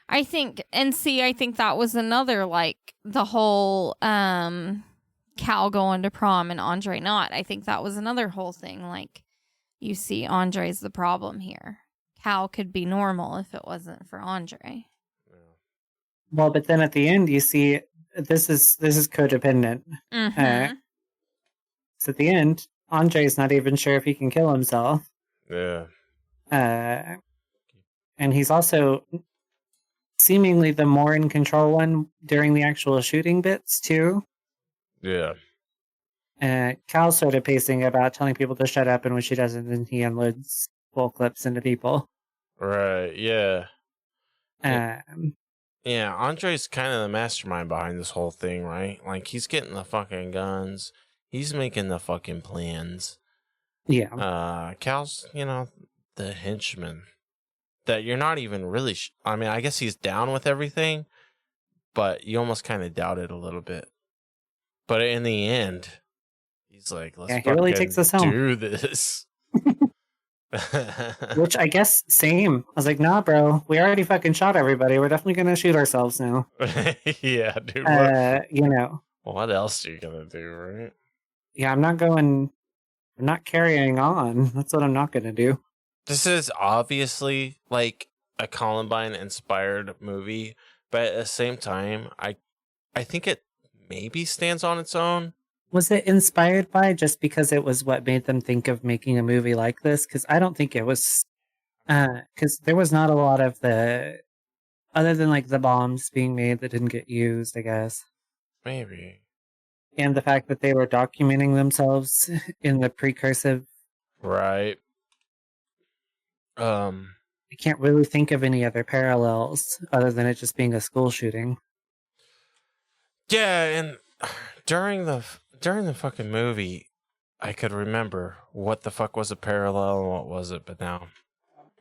I think that was another, the whole Cal going to prom and Andre not. I think that was another whole thing. You see, Andre's the problem here. Cal could be normal if it wasn't for Andre. Well, but then at the end, you see, this is codependent. Mm-hmm. So at the end, Andre's not even sure if he can kill himself. Yeah. And he's also seemingly the more in control one during the actual shooting bits, too. Yeah. Cal's sort of pacing about telling people to shut up, and when she doesn't, then he unloads full clips into people. Right, yeah. Yeah, Andre's kind of the mastermind behind this whole thing, right? He's getting the fucking guns. He's making the fucking plans. Yeah. Cal's, the henchman. That you're not even really... I guess he's down with everything, but you almost kind of doubt it a little bit. But in the end, he's like, let's he really takes us home. Do this. Which I guess, same. I was like, nah, bro, we already fucking shot everybody. We're definitely going to shoot ourselves now. Yeah, dude. What else are you going to do, right? Yeah, I'm not carrying on. That's what I'm not going to do. This is obviously a Columbine-inspired movie, but at the same time, I think it maybe stands on its own. Was it inspired by just because it was what made them think of making a movie like this? Because I don't think it was... Because there was not a lot of the... Other than, the bombs being made that didn't get used, I guess. Maybe. And the fact that they were documenting themselves in the precursive... Right. I can't really think of any other parallels other than it just being a school shooting. Yeah, and during the fucking movie, I could remember what the fuck was a parallel and what was it, but now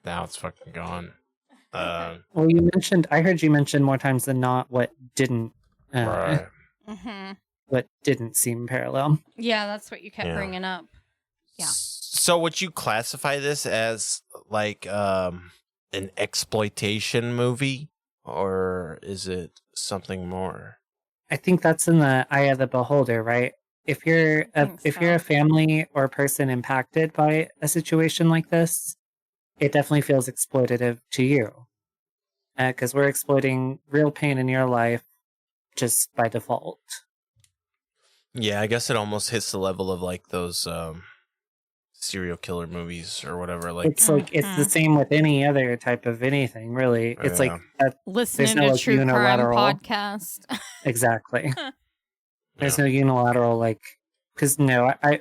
it's fucking gone. Well, I heard you mention more times than not what didn't, right. What didn't seem parallel. Yeah, that's what you kept bringing up. Yeah. So would you classify this as an exploitation movie, or is it something more? I think that's in the eye of the beholder, right? If you're a family or person impacted by a situation like this, it definitely feels exploitative to you, because we're exploiting real pain in your life just by default. Yeah, I guess it almost hits the level of those serial killer movies or whatever. It's it's the same with any other type of anything, really. It's listening to true crime podcast. Exactly. There's no unilateral because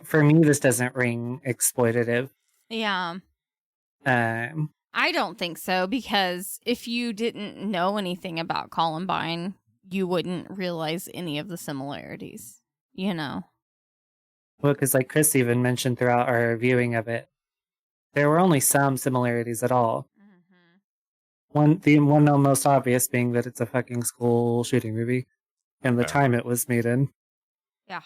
for me this doesn't ring exploitative. Yeah. I don't think so, because if you didn't know anything about Columbine, you wouldn't realize any of the similarities. Well, because Chris even mentioned throughout our viewing of it, there were only some similarities at all. The one most obvious being that it's a fucking school shooting movie, and the time it was made in. Yeah.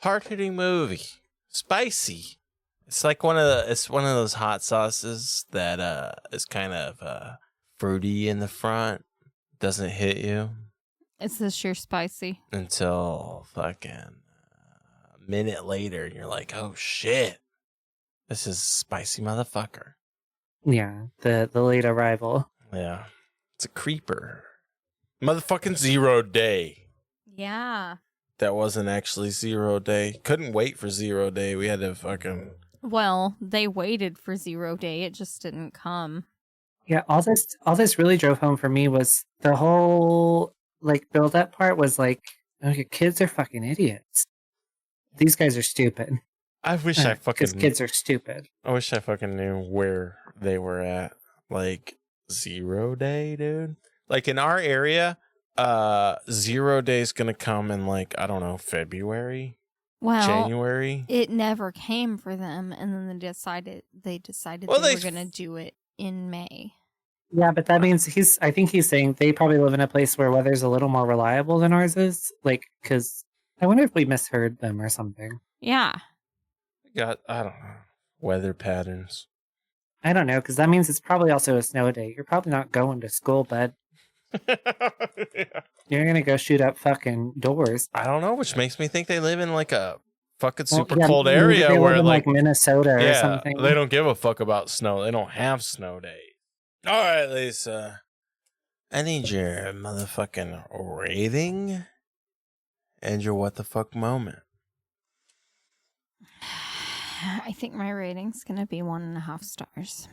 Hard-hitting movie, spicy. It's one of those hot sauces that is kind of fruity in the front, doesn't hit you. Is this your spicy? Until fucking a minute later, you're like, oh shit, this is a spicy motherfucker. Yeah, the late arrival. Yeah, it's a creeper. Motherfucking 0 Day. Yeah. That wasn't actually 0 Day. Couldn't wait for 0 Day. We had to fucking... Well, they waited for 0 Day. It just didn't come. Yeah, all this really drove home for me was the whole... build up part was your kids are fucking idiots. These guys are stupid. I wish I fucking... Because kids are stupid. I wish I fucking knew where they were at. 0 Day, dude. In our area, 0 Day's gonna come in I don't know, February? Well, January? It never came for them, and then they decided well, they were gonna do it in May. Yeah, but that means I think he's saying they probably live in a place where weather's a little more reliable than ours is. Like, because I wonder if we misheard them or something. Yeah. I don't know. Weather patterns. I don't know, because that means it's probably also a snow day. You're probably not going to school, bud. You're going to go shoot up fucking doors. I don't know, which makes me think they live in like a fucking super yeah, cold maybe area they where live in, like Minnesota or yeah, something. they don't give a fuck about snow. They don't have snow days. All right, Lisa. I need your motherfucking rating and your what the fuck moment. I think my rating's going to be 1.5 stars.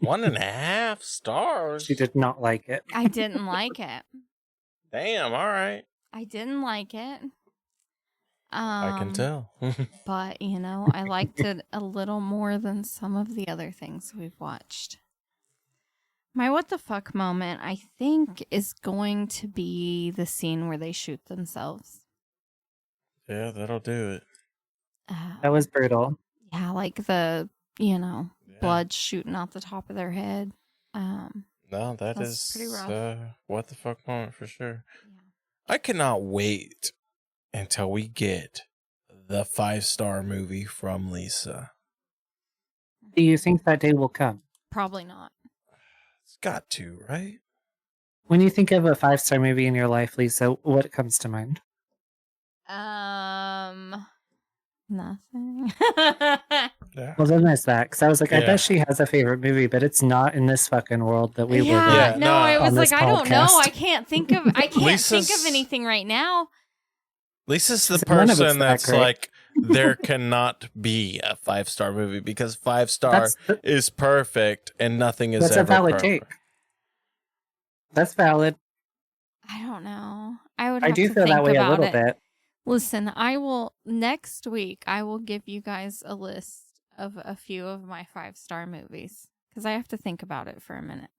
1.5 stars? She did not like it. I didn't like it. Damn, all right. I didn't like it. I can tell. But, I liked it a little more than some of the other things we've watched. My what the fuck moment, I think, is going to be the scene where they shoot themselves. Yeah, that'll do it. That was brutal. Yeah, like the, blood shooting out the top of their head. No, that that's is pretty rough. what the fuck moment for sure. Yeah. I cannot wait until we get the 5-star movie from Lisa. Do you think that day will come? Probably not. It's got to, right? When you think of a 5-star movie in your life, Lisa, what comes to mind? Nothing. Yeah. Well, then there's that. Because I was like, I Yeah. bet she has a favorite movie, but it's not in this fucking world that we live in. Yeah, no, I was like, I don't know. podcast. I can't think of anything right now. Lisa's the None of it's person that that's great. like, there cannot be a 5-star movie because 5-star is perfect and nothing is That's ever a valid perfect. take. That's valid. I don't know. I do feel that way a little bit. Listen, next week, I will give you guys a list of a few of my 5-star movies because I have to think about it for a minute.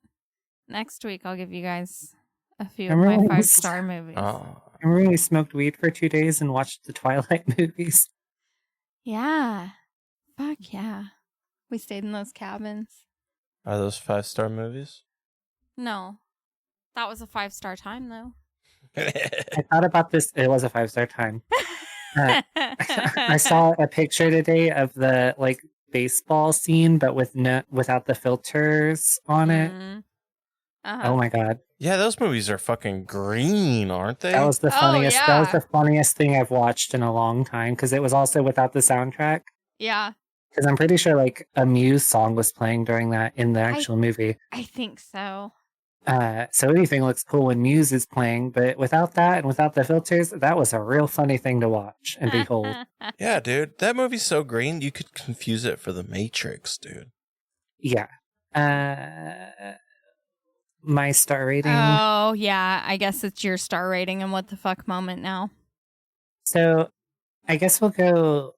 Next week, I'll give you guys a few of my 5-star movies. Oh. Remember when we smoked weed for 2 days and watched the Twilight movies? Yeah. Fuck yeah. We stayed in those cabins. Are those 5-star movies? No. That was a 5-star time, though. I thought about this. It was a 5-star time. I saw a picture today of the baseball scene, but without the filters on it. Uh-huh. Oh my god! Yeah, those movies are fucking green, aren't they? That was the funniest. yeah. That was the funniest thing I've watched in a long time because it was also without the soundtrack. Yeah. Because I'm pretty sure a Muse song was playing during that in the actual movie. I think so. So anything looks cool when Muse is playing, but without that and without the filters, that was a real funny thing to watch and behold. Yeah, dude. That movie's so green, you could confuse it for The Matrix, dude. Yeah. My star rating. Oh, yeah. I guess it's your star rating and what the fuck moment now. So I guess we'll go.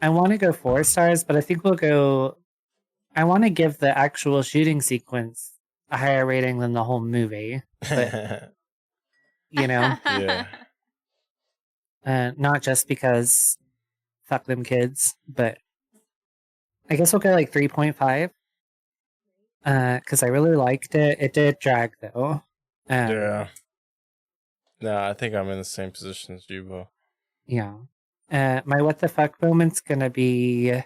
I want to go 4 stars, but I think we'll go. I want to give the actual shooting sequence a higher rating than the whole movie. But, Yeah. not just because fuck them kids, but I guess we'll go 3.5. Because I really liked it. It did drag though. Yeah. No, I think I'm in the same position as you, Bo. Yeah. My what the fuck moment's gonna be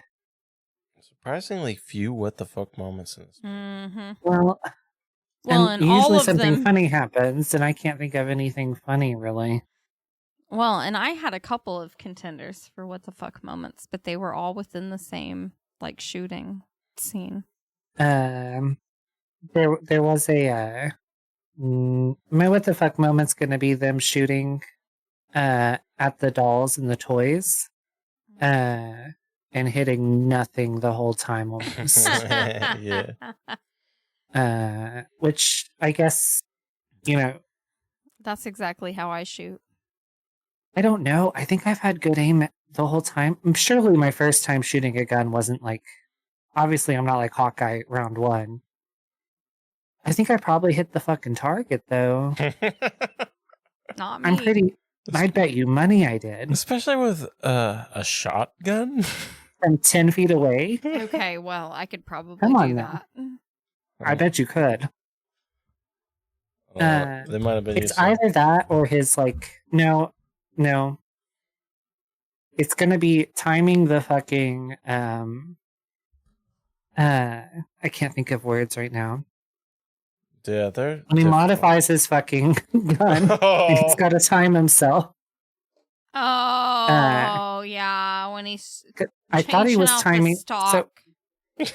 Surprisingly few what the fuck moments in this. Mm-hmm. well, and usually all of something them. funny happens, and I can't think of anything funny really. Well, and I had a couple of contenders for what the fuck moments, but they were all within the same shooting scene. There was a my what the fuck moment's gonna be them shooting at the dolls and the toys and hitting nothing the whole time almost. Yeah. Which I guess That's exactly how I shoot. I don't know. I think I've had good aim the whole time. Surely my first time shooting a gun wasn't obviously I'm not like Hawkeye round 1. I think I probably hit the fucking target though. Not me. I'd bet you money I did. Especially with a shotgun. from 10 feet away. Okay, well, I could probably Come on do now. that. I bet you could. They might have been It's using. either that or his no. It's gonna be timing the fucking I can't think of words right now. Yeah, they're. When he difficult. modifies his fucking gun, he's got to time himself. Oh, yeah, when he's I thought he was timing. stock.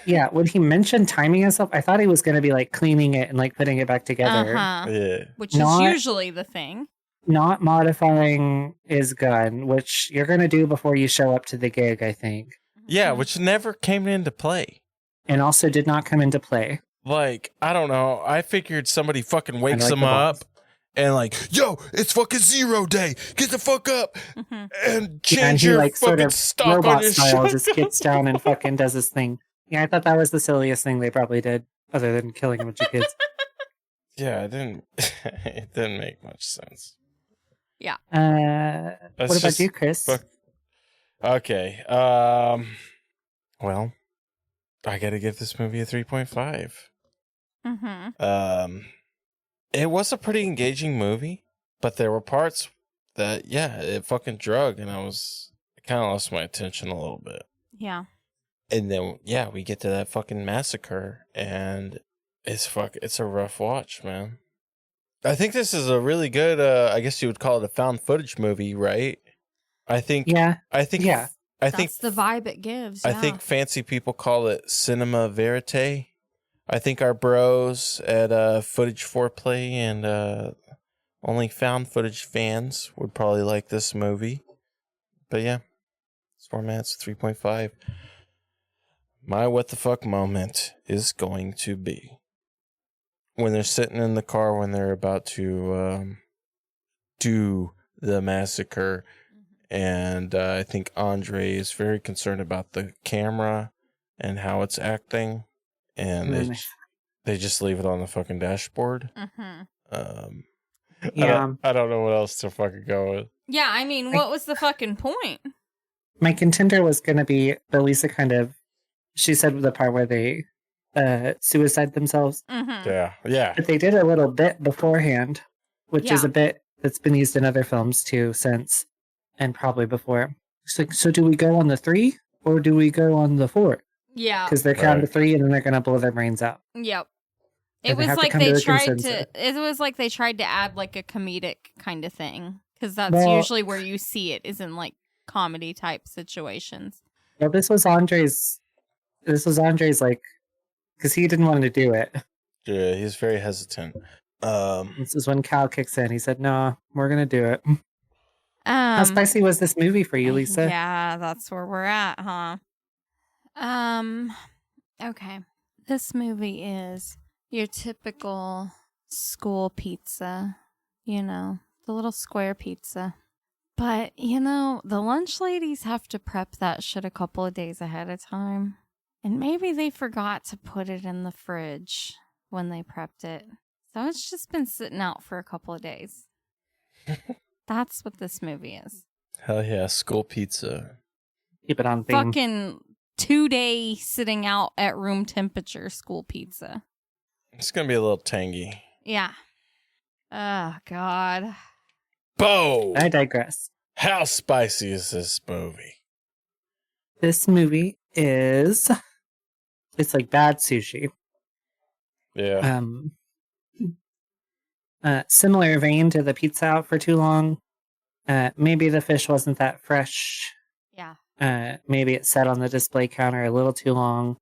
Yeah, when he mentioned timing himself, I thought he was going to be like cleaning it and like putting it back together. Yeah. Which is usually the thing. Not modifying his gun, which you're going to do before you show up to the gig, I think. Yeah, which never came into play. And also did not come into play. Like, I don't know. I figured somebody fucking wakes like him the up boss. and like, yo, it's fucking 0 day. Get the fuck up and change And he your like sort fucking of stock on robot your style shirt. just gets down and fucking does his thing. Yeah, I thought that was the silliest thing they probably did, other than killing a bunch of kids. Yeah, it didn't. It didn't make much sense. Yeah. What about you, Chris? Okay. Well, I got to give this movie a 3.5. Mm-hmm. It was a pretty engaging movie, but there were parts that, yeah, it fucking drug, and I kind of lost my attention a little bit. Yeah. And then, yeah, we get to that fucking massacre, and it's a rough watch, man. I think this is a really good, I guess you would call it a found footage movie, right? I think That's the vibe it gives. I Yeah. think fancy people call it cinema verite. I think our bros at Footage Foreplay and only found footage fans would probably like this movie. But yeah, this format's 3.5. My what the fuck moment is going to be when they're sitting in the car when they're about to do the massacre. And I think Andre is very concerned about the camera and how it's acting. And they just leave it on the fucking dashboard. Mm-hmm. I don't know what else to fucking go with. Yeah, I mean, what was the fucking point? My contender was going to be Elisa she said the part where they suicide themselves. Mm-hmm. Yeah. But they did a little bit beforehand, which is Yeah. a bit that's been used in other films too since, and probably before. It's like, so do we go on the 3 or do we go on the 4? Yeah. Because they're counting to 3 and then they're going to blow their brains out. Yep. And It they was have to like come to they a tried consensus. to. It was like they tried to add like a comedic kind of thing, because that's Well- usually where you see it, is in like comedy type situations. Well, this was Andre's like, because he didn't want to do it. Yeah, he's very hesitant. This is when Cal kicks in. He said, "No, we're gonna do it." How Um, spicy was this movie for you, Lisa? Yeah, that's where we're at, huh? Okay. This movie is your typical school pizza, the little square pizza. But, the lunch ladies have to prep that shit a couple of days ahead of time. And maybe they forgot to put it in the fridge when they prepped it. So it's just been sitting out for a couple of days. That's what this movie is. Hell yeah, school pizza. Keep it on theme. Fucking 2-day sitting out at room temperature school pizza. It's gonna be a little tangy. Yeah. Oh, God. Bo! I digress. How spicy is this movie? This movie is, it's like bad sushi. Yeah. Similar vein to the pizza out for too long. Maybe the fish wasn't that fresh. Yeah. Maybe it sat on the display counter a little too long.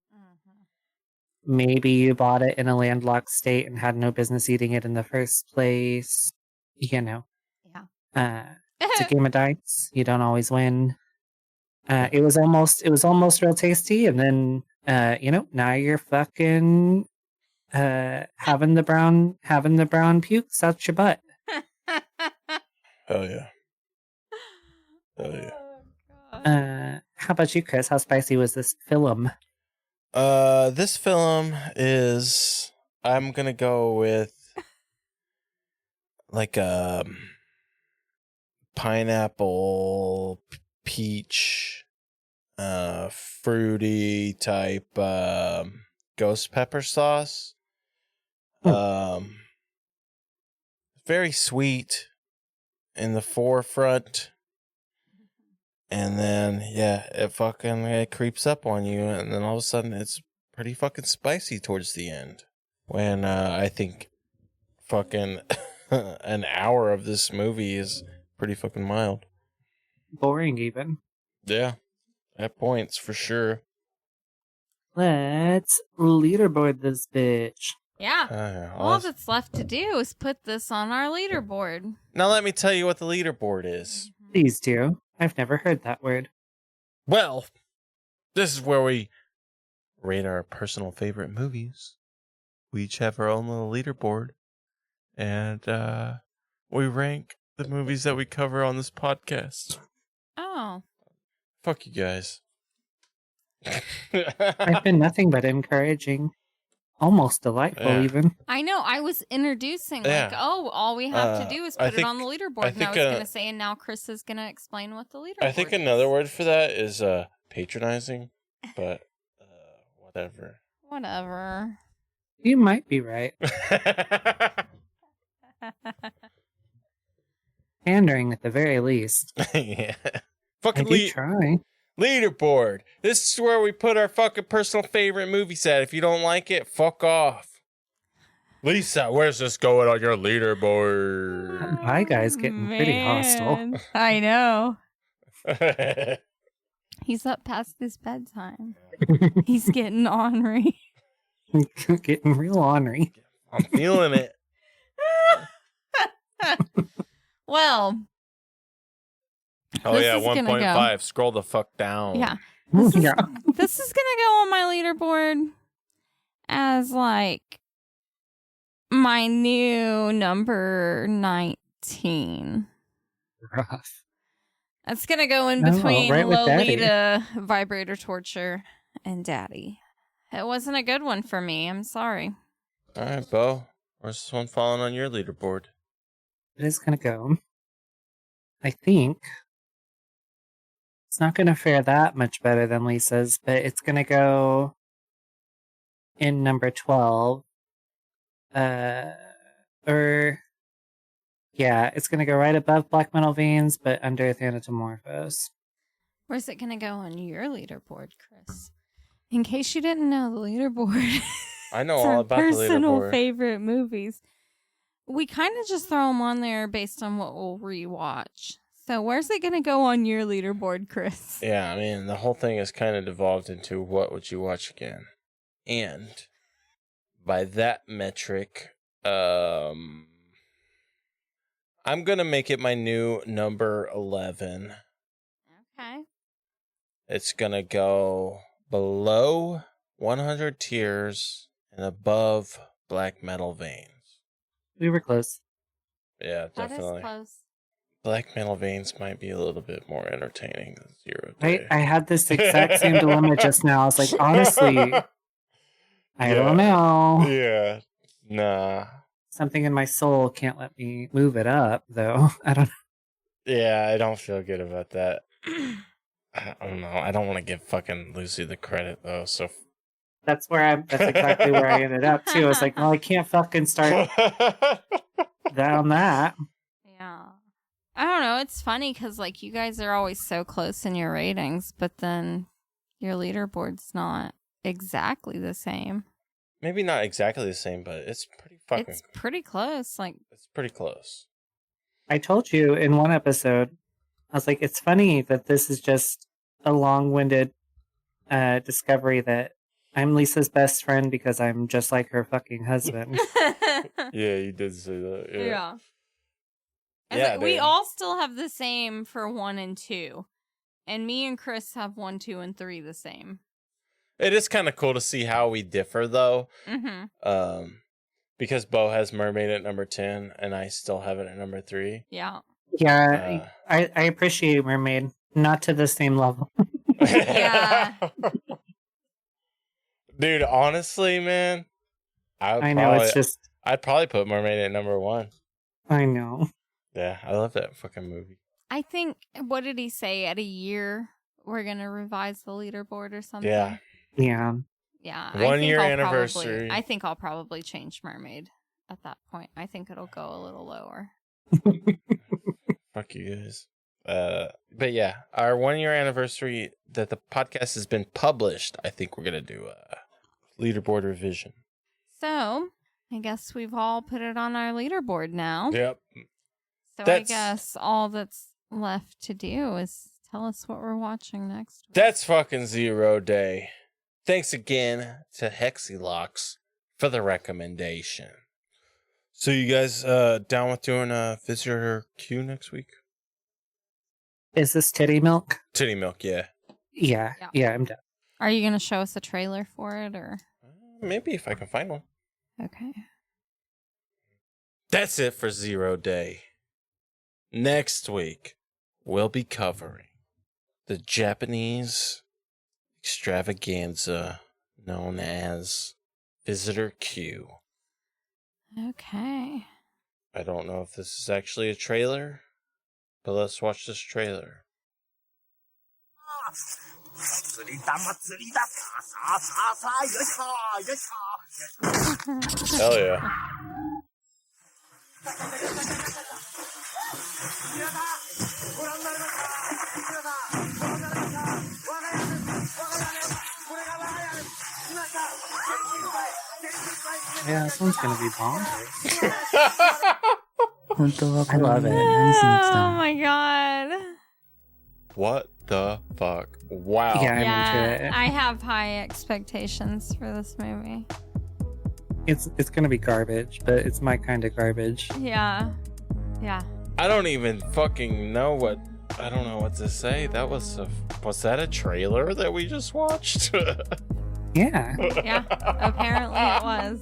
Maybe you bought it in a landlocked state and had no business eating it in the first place. Yeah. It's a game of dice. You don't always win. It was almost real tasty, and then now you're fucking having the brown pukes out your butt. Hell yeah. Hell yeah. How about you, Chris? How spicy was this film? This film is, I'm gonna go with like a pineapple peach fruity type ghost pepper sauce. Very sweet in the forefront. And then, yeah, it creeps up on you. And then all of a sudden, it's pretty fucking spicy towards the end. When I think fucking an hour of this movie is pretty fucking mild. Boring, even. Yeah, at points, for sure. Let's leaderboard this bitch. Yeah. All that's left to do is put this on our leaderboard. Now let me tell you what the leaderboard is. Please do. I've never heard that word. Well, this is where we rate our personal favorite movies. We each have our own little leaderboard. And we rank the movies that we cover on this podcast. Oh. Fuck you guys. I've been nothing but encouraging. Almost delightful, even. I know. I was introducing, all we have to do is put it on the leaderboard. And I was going to say, and now Chris is going to explain what the leaderboard I think another word for that is patronizing, but whatever. Whatever. You might be right. Pandering at the very least. Yeah. Fucking try. Leaderboard. This is where we put our fucking personal favorite movies at. If you don't like it, fuck off. Lisa, where's this going on your leaderboard? My guy's getting pretty hostile. I know. He's up past his bedtime. He's getting ornery. Getting real ornery. I'm feeling it. Well. Oh, yeah, 1.5. Scroll the fuck down. Yeah. This is going to go on my leaderboard as, like, my new number 19. Rough. That's going to go in between right with Lolita, Vibrator Torture, and Daddy. It wasn't a good one for me. I'm sorry. All right, Bo. Where's this one falling on your leaderboard? It is going to go. I think it's not going to fare that much better than Lisa's, but it's going to go in number 12. It's going to go right above Black Metal Veins, but under Thanatomorphos. Where's it going to go on your leaderboard, Chris? In case you didn't know, the leaderboard. I know all about the leaderboard. Personal favorite movies. We kind of just throw them on there based on what we'll rewatch. So where's it going to go on your leaderboard, Chris? Yeah, I mean, the whole thing has kind of devolved into what would you watch again? And by that metric, I'm going to make it my new number 11. Okay. It's going to go below 100 Tears and above Black Metal Veins. We were close. Yeah, definitely. That is close. Black Metal Veins might be a little bit more entertaining than Zero Day. I had this exact same dilemma just now. I was like, honestly, I don't know. Yeah. Nah. Something in my soul can't let me move it up, though. I don't know. Yeah, I don't feel good about that. I don't know. I don't want to give fucking Lucy the credit, though, so... That's exactly where I ended up, too. I was like, well, I can't fucking start down that. Yeah. I don't know. It's funny because, like, you guys are always so close in your ratings, but then your leaderboard's not exactly the same. Maybe not exactly the same, but it's pretty fucking... It's pretty close. Like, it's pretty close. I told you in one episode, I was like, it's funny that this is just a long-winded discovery that I'm Lisa's best friend because I'm just like her fucking husband. Yeah, you did say that. Yeah. We all still have the same for 1 and 2. And me and Chris have 1, 2, and 3 the same. It is kind of cool to see how we differ, though. Mm-hmm. Because Bo has Mermaid at number 10, and I still have it at number 3. Yeah. Yeah, I appreciate Mermaid. Not to the same level. Yeah. Dude, honestly, man, I'd probably put Mermaid at number 1. I know. Yeah, I love that fucking movie. I think, what did he say? At a year we're gonna revise the leaderboard or something. Yeah. Yeah. Yeah. 1 year anniversary. I think I'll probably change Mermaid at that point. I think it'll go a little lower. Fuck you guys. But yeah, our 1 year anniversary that the podcast has been published, I think we're gonna do a leaderboard revision. So I guess we've all put it on our leaderboard now. Yep. So I guess all that's left to do is tell us what we're watching next week. That's fucking 0 day. Thanks again to Hexylox for the recommendation. So you guys down with doing a visitor queue next week? Is this titty milk? Titty milk, yeah. Yeah, I'm down. Are you going to show us a trailer for it or? Maybe if I can find one. Okay. That's it for 0 day. Next week, we'll be covering the Japanese extravaganza known as Visitor Q. Okay. I don't know if this is actually a trailer, but let's watch this trailer. Hell yeah. Yeah, this one's gonna be bonkers. 本当はこ I れ love it. 何しに来た Oh の my god. What the fuck? Wow. Yeah, I'm into Yeah, it. I have high expectations for this movie. It's gonna be garbage, but it's my kind of garbage. Yeah. Yeah. I don't even fucking know what. I don't know what to say. That was that a trailer that we just watched? Yeah. Yeah. Apparently it was.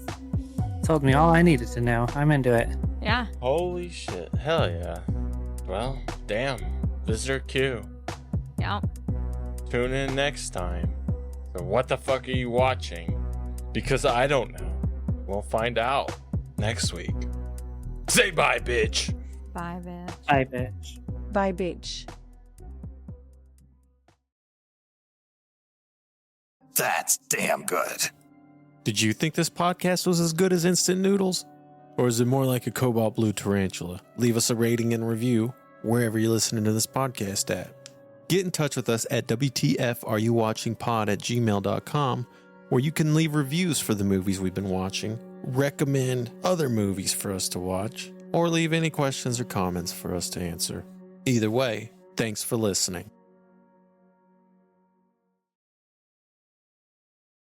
Told me all I needed to know. I'm into it. Yeah. Holy shit. Hell yeah. Well, damn. Visitor Q. Yeah. Tune in next time. So what the fuck are you watching? Because I don't know. We'll find out next week. Say bye, bitch. Bye, bitch. Bye, bitch. Bye, bitch. That's damn good. Did you think this podcast was as good as instant noodles? Or is it more like a cobalt blue tarantula? Leave us a rating and review wherever you're listening to this podcast at. Get in touch with us at WTFareyouwatchingpod@gmail.com, where you can leave reviews for the movies we've been watching, recommend other movies for us to watch, or leave any questions or comments for us to answer. Either way, thanks for listening.